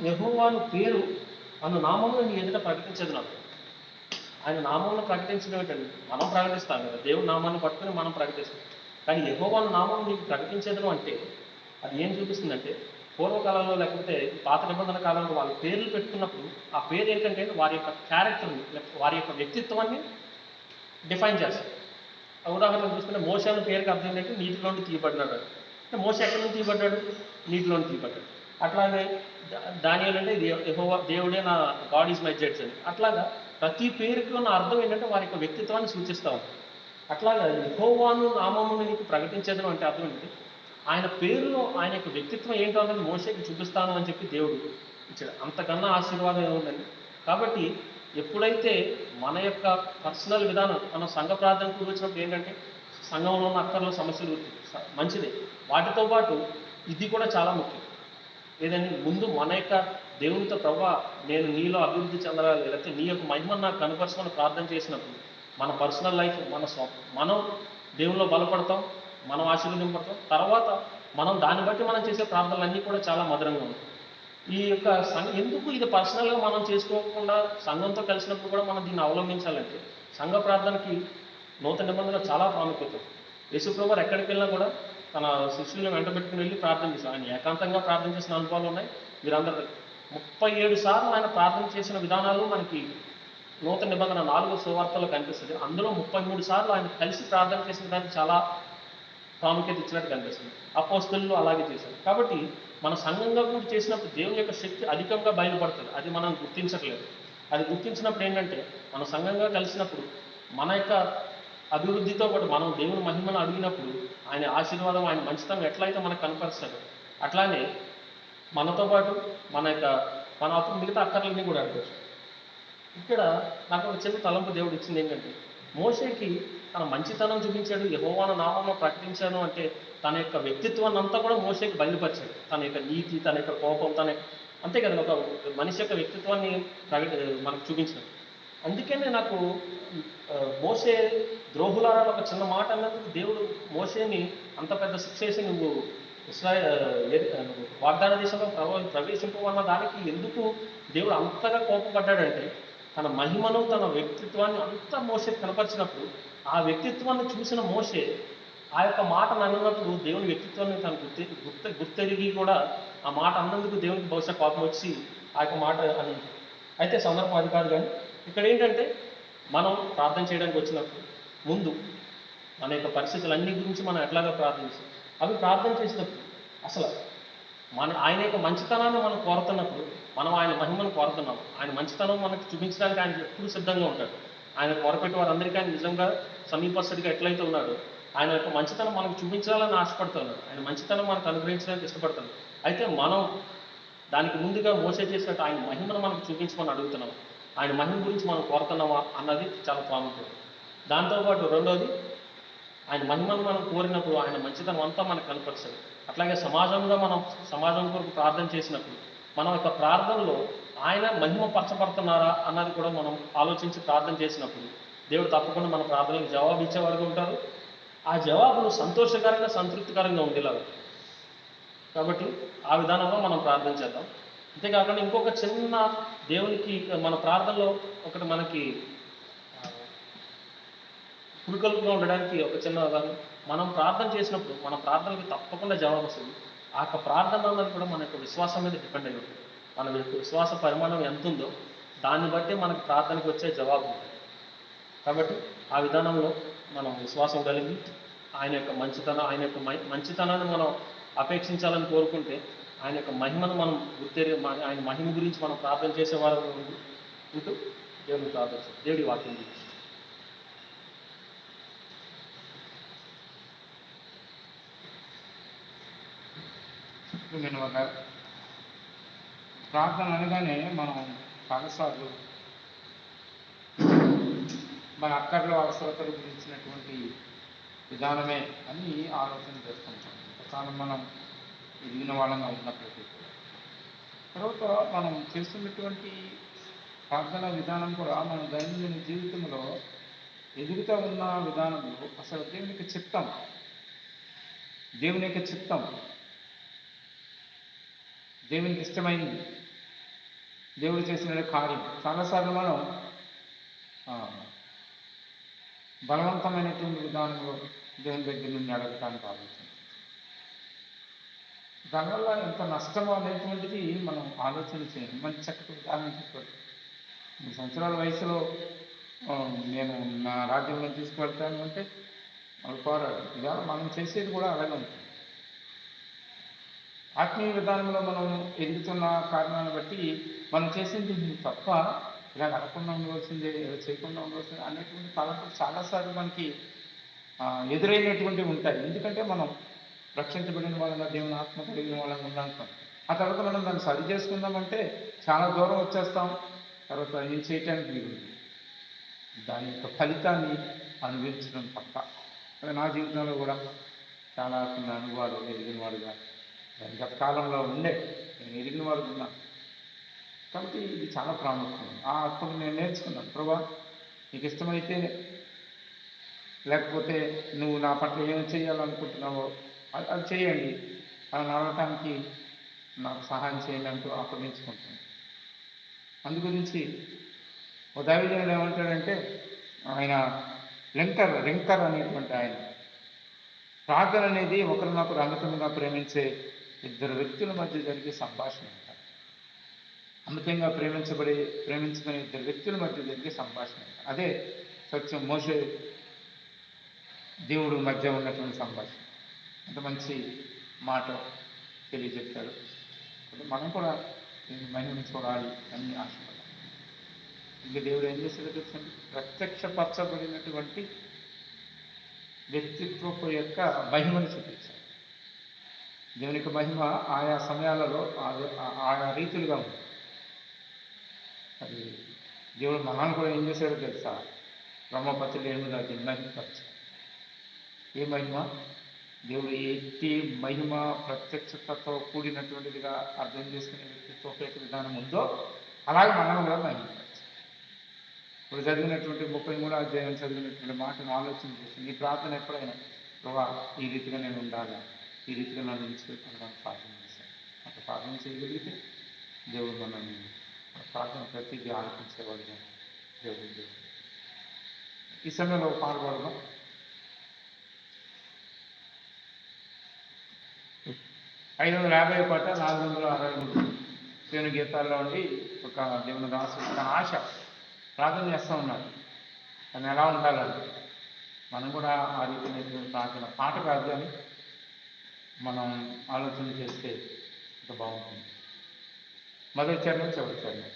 యెహోవాను పేరు అన్న నామమును నీ ఎదుట ప్రకటించేది నాకు. ఆయన నామాన్ని ప్రకటించడం ఏంటండి, మనం ప్రకటిస్తాం కదా, దేవుడి నామాన్ని పట్టుకుని మనం ప్రకటిస్తాం. కానీ యెహోవాను నామం నీకు ప్రకటించేదను అంటే అది ఏం చూపిస్తుందంటే, పూర్వకాలంలో లేకపోతే పాత నిబంధన కాలంలో వాళ్ళు పేర్లు పెట్టుకున్నప్పుడు ఆ పేరు ఏంటంటే వారి యొక్క క్యారెక్టర్ని, లేకపోతే వారి యొక్క వ్యక్తిత్వాన్ని డిఫైన్ చేస్తారు. ఉదాహరణ చూసుకుంటే మోషే అనే పేరుకి అర్థం ఏంటంటే నీటిలోండి తీయబడినాడు. అంటే మోషే ఎక్కడి నుంచి తీయబడ్డాడు? నీటిలోండి తీయబడ్డాడు. అట్లాగే దానియేలు అంటే దేవుడే నా గాడ్ ఈజ్ మై జడ్జ్ అని. అట్లాగా ప్రతి పేరుకి ఉన్న అర్థం ఏంటంటే వారి యొక్క వ్యక్తిత్వాన్ని సూచిస్తూ ఉంటారు. అట్లాగా యెహోవాను నామమును నీకు ప్రకటించేదను అంటే అర్థం ఏంటి, ఆయన పేరులో ఆయన యొక్క వ్యక్తిత్వం ఏంటో అన్నది మోషేకి చూపిస్తాను అని చెప్పి దేవుడు ఇచ్చాడు. అంతకన్నా ఆశీర్వాదం ఏముందండి. కాబట్టి ఎప్పుడైతే మన యొక్క పర్సనల్ విధానం మన సంఘ ప్రార్థనకు వచ్చినప్పుడు ఏంటంటే సంఘంలో ఉన్న అక్కర్లో సమస్యలు మంచిదే, వాటితో పాటు ఇది కూడా చాలా ముఖ్యం. ఏదంటే ముందు మన యొక్క దేవునితో ప్రభువా నేను నీలో అభివృద్ధి చెందాలి, లేకపోతే నీ యొక్క మహిమను నాకు కనపరచమని ప్రార్థన చేసినప్పుడు మన పర్సనల్ లైఫ్ మనం దేవునిలో బలపడతాం, మనం ఆశీర్వదింపడతాం. తర్వాత మనం దాన్ని బట్టి మనం చేసే ప్రార్థనలన్నీ కూడా చాలా మధురంగా ఉంటాయి. ఈ యొక్క ఎందుకు ఇది పర్సనల్గా మనం చేసుకోకుండా సంఘంతో కలిసినప్పుడు కూడా మనం దీన్ని అవలంబించాలంటే, సంఘ ప్రార్థనకి నూతన నిబంధనలో చాలా ప్రాముఖ్యత. యేసుప్రభువు ఎక్కడికి వెళ్ళినా కూడా తన శిష్యులను వెంట పెట్టుకుని వెళ్ళి ప్రార్థన చేశారు. ఆయన ఏకాంతంగా ప్రార్థన చేసిన అనుభవాలు ఉన్నాయి. మీరందరూ 37 సార్లు ఆయన ప్రార్థన చేసిన విధానాలు మనకి నూతన నిబంధన 4వ సువార్తలో కనిపిస్తుంది. అందులో 33 సార్లు ఆయన కలిసి ప్రార్థన చేసిన దానికి చాలా ప్రాముఖ్యత ఇచ్చినట్టు కనిపిస్తుంది. అపోస్తలులు అలాగే చేశారు. కాబట్టి మన సంఘంగా కూడా చేసినప్పుడు దేవుని యొక్క శక్తి అధికంగా బయలుపడుతుంది. అది మనం గుర్తించట్లేదు. అది గుర్తించినప్పుడు ఏంటంటే మన సంఘంగా కలిసినప్పుడు మన యొక్క అభివృద్ధితో పాటు మనం దేవుని మహిమను అడిగినప్పుడు ఆయన ఆశీర్వాదం, ఆయన మంచితనం ఎట్లయితే మనకు కనపరుస్తాడో అట్లానే మనతో పాటు మన అప్పుడు మిగతా అక్కర్లన్నీ కూడా అడగచ్చు. ఇక్కడ నాకు ఒక చిన్న తలంపు దేవుడు ఇచ్చింది ఏంటంటే, మోషేకి తన మంచితనం చూపించాడు, యెహోవా నామమును ప్రకటించాను అంటే తన యొక్క వ్యక్తిత్వాన్ని అంతా కూడా మోషేకి బయలుపరిచాడు. తన యొక్క నీతి, తన యొక్క కోపం, అంతే కదా ఒక మనిషి యొక్క వ్యక్తిత్వాన్ని మనకు చూపించినది. అందుకనే నాకు మోషే ద్రోహులారా ఒక చిన్న మాట అన్నందుకు దేవుడు మోషేని అంత పెద్ద శిక్ష చేసి నువ్వు వాగ్దాన దేశంలో ప్రవేశింపవన్న దానికి ఎందుకు దేవుడు అంతగా కోపపడ్డాడంటే, తన మహిమను తన వ్యక్తిత్వాన్ని అంతా మోషేకి కనపరిచినప్పుడు ఆ వ్యక్తిత్వాన్ని చూసిన మోషే ఆ యొక్క మాట అన్నప్పుడు దేవుని వ్యక్తిత్వాన్ని తను గుర్తెరిగి కూడా ఆ మాట అన్నందుకు దేవునికి బహుశా కోపం వచ్చి ఆ యొక్క మాట అని. అయితే సందర్భం అది కాదు. కానీ ఇక్కడ ఏంటంటే మనం ప్రార్థన చేయడానికి వచ్చినప్పుడు ముందు మన యొక్క పరిస్థితులన్నీ గురించి మనం ఎట్లాగా ప్రార్థించాలి, అవి ప్రార్థన చేసినప్పుడు అసలు ఆయన యొక్క మంచితనాన్ని మనం కోరుతున్నప్పుడు మనం ఆయన మహిమను కోరుతున్నాం. ఆయన మంచితనం మనకు చూపించడానికి ఆయన ఎప్పుడు సిద్ధంగా ఉంటాడు. ఆయన మొరపెట్టి వారందరికీ ఆయన నిజంగా సమీపస్తుడిగా ఎట్లయితే ఉన్నాడో ఆయన యొక్క మంచితనం మనకు చూపించాలని ఆశపడుతున్నాడు. ఆయన మంచితనం మనకు అనుగ్రహించడానికి ఇష్టపడుతున్నాడు. అయితే మనం దానికి ముందుగా మోసే చేసినట్టు ఆయన మహిమను మనకు చూపించమని అడుగుతున్నాం. ఆయన మహిమ గురించి మనం కోరుతున్నామా అన్నది చాలా ప్రాముఖ్యం. దాంతోపాటు రెండోది, ఆయన మహిమను మనం కోరినప్పుడు ఆయన మంచితనం అంతా మనకు కనపరుస్తుంది. అట్లాగే సమాజం కొరకు ప్రార్థన చేసినప్పుడు మన యొక్క ప్రార్థనలో ఆయన మహిమ పరచబడుతున్నారా అన్నది కూడా మనం ఆలోచించి ప్రార్థన చేసినప్పుడు దేవుడు తప్పకుండా మన ప్రార్థనలకు జవాబు ఇచ్చేవారుగా ఉంటారు. ఆ జవాబులు సంతోషకరంగా సంతృప్తికరంగా ఉండేలాగా. కాబట్టి ఆ విధానంలో మనం ప్రార్థన చేద్దాం. అంతేకాకుండా ఇంకొక చిన్న దేవునికి మన ప్రార్థనలో ఒకటి మనకి పురుకలుపుగా ఉండడానికి ఒక చిన్న ఉదాహరణ, మనం ప్రార్థన చేసినప్పుడు మన ప్రార్థనకి తప్పకుండా జవాబు వస్తుంది. ఆ యొక్క ప్రార్థన అన్నది కూడా మన యొక్క విశ్వాసం మీద డిపెండ్ అయి ఉంటుంది. మన యొక్క విశ్వాస పరిమాణం ఎంత ఉందో దాన్ని బట్టి మనకు ప్రార్థనకు వచ్చే జవాబు ఉంటుంది. కాబట్టి ఆ విధానంలో మనం విశ్వాసం కలిగి ఆయన యొక్క మంచితనాన్ని మనం అపేక్షించాలని కోరుకుంటే ఆయన యొక్క మహిమను మనం ఆయన మహిమ గురించి మనం ప్రార్థన చేసేవారు ఉంటూ దేవుడిని ప్రార్థించాలి. దేవుడి వాక్యం గురించి ప్రార్థన అనగానే మనం చాలాసార్లు మన అక్కర్లో అవసరతలు గురించినటువంటి విధానమే అని ఆలోచన చేస్తుంటాం. ఒకసారి మనం ఎదిగిన వాళ్ళంగా ఉన్నప్పటికీ తర్వాత మనం చేస్తున్నటువంటి ప్రార్థన విధానం కూడా మన దైనందిన జీవితంలో ఎదుగుతూ ఉన్న విధానంలో అసలు దేవుని యొక్క చిత్తం దేవునికి ఇష్టమైంది, దేవుడు చేసిన కార్యం చాలాసార్లు మనం బలవంతమైనటువంటి విధానంలో దేవుని దగ్గర నుండి అడగటానికి ఆలోచన. దానివల్ల ఎంత నష్టమో అనేటువంటిది మనం ఆలోచన చేయాలి. మంచి చక్కటి ఉదాహరణ చెప్పారు. 3 సంవత్సరాల వయసులో నేను నా రాజ్యంలో తీసుకువెళ్తాను అంటే వాళ్ళు పోరాడు. ఇవాళ మనం చేసేది కూడా అలాగే ఉంటుంది. ఆత్మీయ విధానంలో మనం ఎదుగుతున్న కారణాలను బట్టి మనం చేసింది తప్ప ఇలా అడగకుండా ఉండవలసిందే, ఇలా చేయకుండా ఉండవలసిందే అనేటువంటి తలంపులు చాలాసార్లు మనకి ఎదురైనటువంటివి ఉంటాయి. ఎందుకంటే మనం రక్షించబడిన వాళ్ళగా దేవుని ఆత్మ కలిగిన వాళ్ళగా ఉన్నాం. ఆ తర్వాత మనం దాన్ని సరి చేసుకుందామంటే చాలా దూరం వచ్చేస్తాం. తర్వాత ఏం చేయటానికి మిగులుతుంది దాని యొక్క ఫలితాన్ని అనుభవించడం తప్ప. నా జీవితంలో కూడా చాలా కొన్ని అనుభవాలు ఎదిగిన వాడుగా గత కాలంలో ఉండే నేను ఎదిగిన వాడు ఉన్నాను. కాబట్టి ఇది చాలా ప్రాముఖ్యం. అప్పుడు నేను నేర్చుకున్నాను, ప్రభా నీకు ఇష్టమైతే లేకపోతే నువ్వు నా పట్ల ఏమి చేయాలనుకుంటున్నావో అది చేయండి, అలా నడవటానికి నాకు సహాయం చేయండి అంటూ అప్పగించుకుంటాను. అందు గురించి ఓ దైవజనుడు ఏమంటాడంటే, ఆయన రింకర్ అనేటువంటి ఆయన ప్రార్థన అనేది ఒకరినొకరు అమితంగా ప్రేమించే 2 వ్యక్తుల మధ్య జరిగే సంభాషణ అంటారు. అమితంగా ప్రేమించుకునే 2 వ్యక్తుల మధ్య జరిగే సంభాషణ. అదే సత్యం మోషే దేవుడు మధ్య ఉన్నటువంటి సంభాషణ. అంత మంచి మాట తెలియజెప్పాడు. మనం కూడా దీన్ని మహిమను చూడాలి అని ఆశపడాలి. ఇంకా దేవుడు ఏం చేశాడో తెలుసండి, ప్రత్యక్షపరచబడినటువంటి వ్యక్తిత్వపు యొక్క మహిమను చూపించాడు. దేవుని యొక్క మహిమ ఆయా సమయాలలో ఆయా రీతులుగా ఉంది. అది దేవుడు మనల్ని కూడా ఏం చేశాడో తెలుసా, బ్రహ్మపత్రులు 8 మహిమపరిచాడు. ఏ మహిమ? దేవుడు ఎట్టి మహిమ ప్రత్యక్షతతో కూడినటువంటిదిగా అర్థం చేసుకునే వ్యక్తిత్వ విధానం ఉందో అలాగే మనం కూడా మహిమపరచాలి. ఇప్పుడు చదివినటువంటి 33వ అధ్యాయం చదివినటువంటి మాటను ఆలోచన చేసి నీ ప్రార్థన ఎప్పుడైనా ప్రభా ఈ రీతిగా నేను ఉండాలా, ఈ రీతిగా నన్ను నిలిచిపెట్టుకోవడానికి ప్రార్థన చేశాను. అట్లా ప్రార్థన చేయగలిగితే దేవుడు మనల్ని ప్రార్థన ప్రతిదీ ఆలకించేవాడుగా దేవుడు. ఈ సమయంలో పాల్గొనడం 550 పాట 463 దేవుని గీతాల్లో ఉండి ఒక దేవుని దాసు తన ఆశ ప్రార్థన చేస్తూ ఉన్నాడు. తను ఎలా ఉండాలంటే మనం కూడా ఆ రీతిలో ప్రార్థన పాట కాదు కానీ మనం ఆలోచన చేస్తే ఇంకా బాగుంటుంది. మొదటి చరణం చివరి చరణం.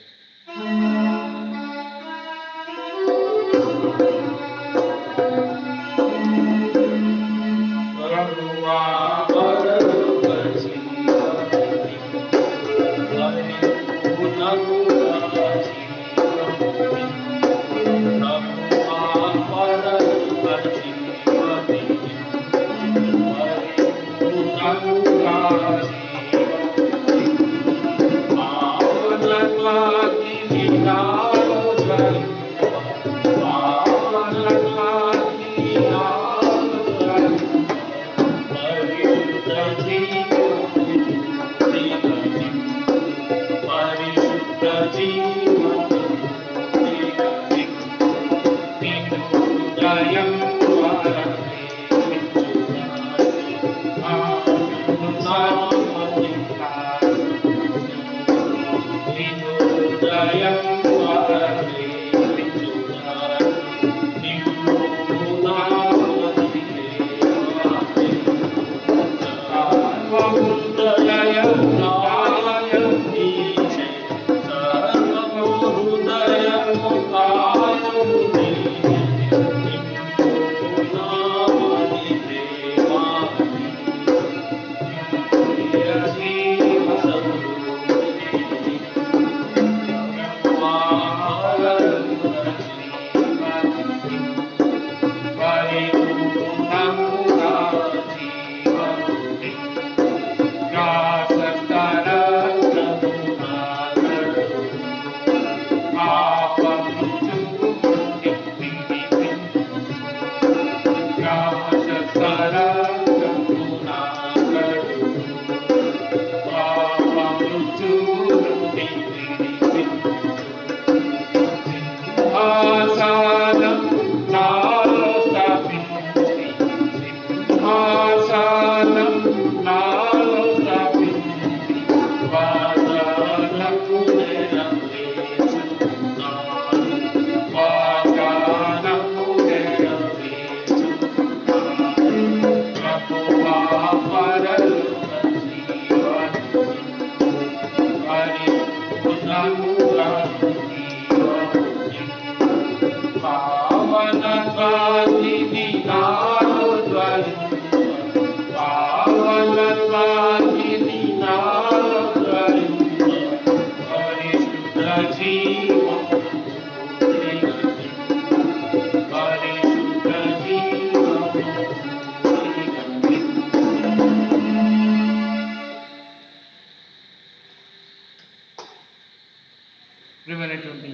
ప్రియమైనటువంటి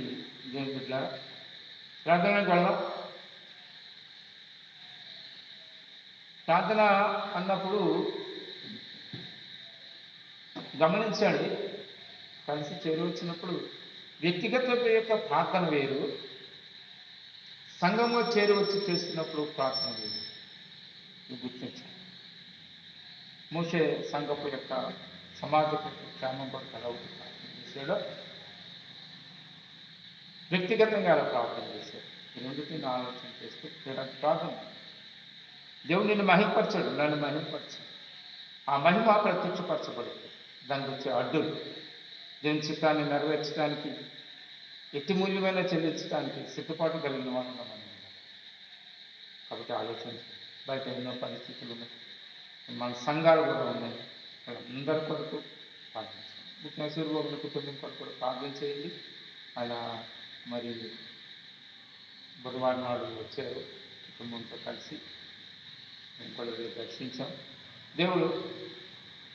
దేవుని బిడ్డలారా, ప్రార్థనకు వెళ్దాం. ప్రార్థన అన్నప్పుడు గమనించండి, కలిసి చేరువచ్చినప్పుడు వ్యక్తిగత యొక్క ప్రార్థన వేరు, సంఘంలో చేరువచ్చి చేస్తున్నప్పుడు ప్రార్థన వేరు. ఇది గుర్తించాలి. మోషే సంఘపు యొక్క సమాజపు క్షేమం కొరకు ఎలా ప్రార్థన చేశాడో వ్యక్తిగతంగా ఎలా ప్రార్థన చేశాడు. ఈ రెండింటిని ఆలోచన చేస్తూ ప్రార్థన. దేవుడు నిన్ను మహిమపరచాడు, నన్ను మహిమపరచాడు. ఆ మహిమ ప్రత్యక్షపరచబడుతుంది. దానికి వచ్చే అడ్డులు దేవుని చిత్తాన్ని నెరవేర్చడానికి, ఎట్టి మూల్యమైన చెల్లించడానికి సిద్ధపాటు కలిగిన వాళ్ళం మనం. కాబట్టి ఆలోచించి, బయట ఎన్నో పరిస్థితులు ఉన్నాయి, మన సంఘాలు కూడా ఉన్నాయి, అందరి కొరకు ప్రార్థించండి. ముఖ్యంగా సూర్యబాబుల కుటుంబం కొరకు కూడా ప్రార్థన చేయండి. ఆయన మరి బుధవారం నాడు వచ్చారు కుటుంబంతో కలిసి, మేము కూడా దర్శించాం. దేవుడు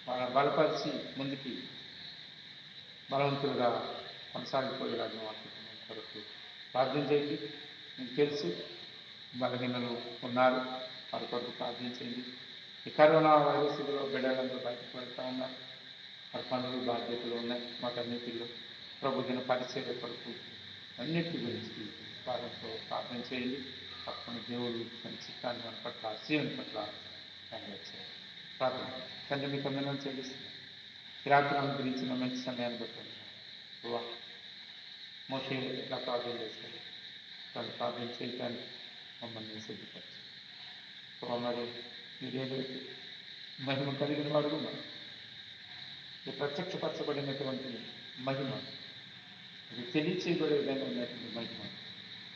వాళ్ళ బలపరిచి ముందుకి బలవంతులుగా కొనసాగిపోయేలాగా మా కుటుంబం కొరకు ప్రార్థన చేయండి. మీకు తెలుసు బలహీనలు ఉన్నారు, వారి కొరకు ప్రార్థన చేయండి. ఈ కరోనా వైరస్లో బిడ్డలందరూ బయటకు వెళ్తూ ఉన్నారు, వారి పనులు బాధ్యతలు ఉన్నాయి. వాటన్నిటిలో ప్రభు దిన పరిచర్య కొరకు అన్నిటి గురించి వారితో ప్రార్థన చేయండి. తప్పని దేవుడు తన చిత్తాన్ని మన పట్ల, సీఎం పట్ల నెరవేర్చారు. ప్రార్థన. తండ్రి మీకు వందనాలు చెల్లిస్తున్నాను. రాత్రి గురించిన మంచి సమయాన్ని బట్టి మోషే ఎట్లా ప్రార్థన చేశారు, తను ప్రార్థన చేయటానికి మమ్మల్ని సిద్ధపరచు. మరి మీరేదైతే మహిమ కలిగిన వాడు ఉన్నారు, ఇది ప్రత్యక్షపరచబడినటువంటి మహిమ, ఇది తెలియచేయబడే విధంగా ఉన్నటువంటి మహిమ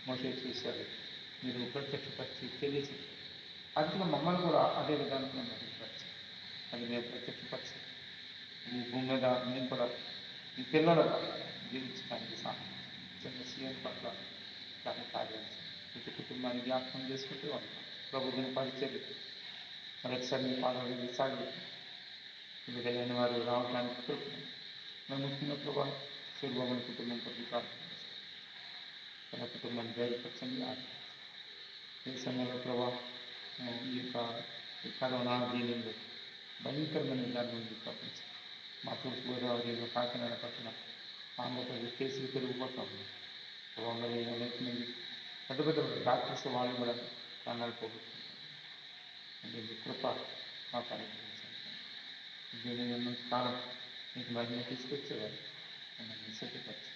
మోషే చూశారు. మీరు ప్రత్యక్షపరిచి తెలియచే అందులో మమ్మల్ని కూడా అదే విధానంలో మహిమపరిచి అది మేము ప్రత్యక్షపరిచి ఈ భూమి మీద మేము కూడా ఈ పిల్లలుగా జీవించడానికి సహాయం చిన్న సీఎం పట్ల దాని కార్యాలు ప్రతి కుటుంబాన్ని జ్ఞాపకం చేసుకుంటూ ఉంటాం. ప్రభుత్వం పరిచయం మరొకసారి మీ పాదాలు సాగి విడుదలైన వారు రావడానికి కోరుకున్నాం. మేము ముఖ్యంగా ప్రభావ సూర్యబాబుని కుటుంబం కొరకు ప్రార్థన చేస్తాం. తన కుటుంబాన్ని ధైర్యపరచండి. ఈ సమయంలో ప్రభావ ఈ యొక్క కరోనా దీనిలో భయంకరమైన దాని నుండి ప్రపంచం మా తూర్పుగోదావరి కాకినాడ పట్టణ ఆంధ్రప్రదేశ్ కేసులు పెరిగిపోతూ ఉన్నాయి. మరి అనేక మంది పెద్ద పెద్ద డాక్టర్స్ వాళ్ళు కూడా ప్రాణాలు పోగొట్టుకుంటారు. దీని కృప మాకు అనుగ్రహించండి. దీని మంచి కాలం మీకు మహిమ తీసుకొచ్చేవారు మమ్మల్ని సిద్ధపరిచి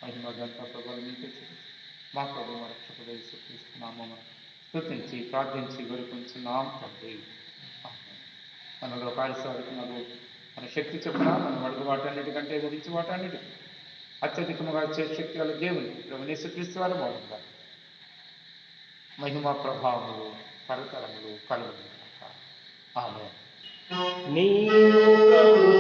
మహిమ గంట ప్రభావం మీకు వచ్చేది మా ప్రభు మా రక్షకుడు యేసుక్రీస్తునామమున స్తుతించి ప్రార్థించి వేడుకొంచున్నాం తండ్రి. మనలో పారిశ్రామికములు మన శక్తి చొప్పున మనం అడుగు వాటన్నిటికంటే ఊహించి వాటన్నిటికీ అత్యధికముగా ఇచ్చే శక్తి గల దేవుని ప్రభువు యేసుక్రీస్తు వారి మూలంగా మహిమ ప్రభావములు తరతరములు కలుగును గాక. ఆమేన్. నీవు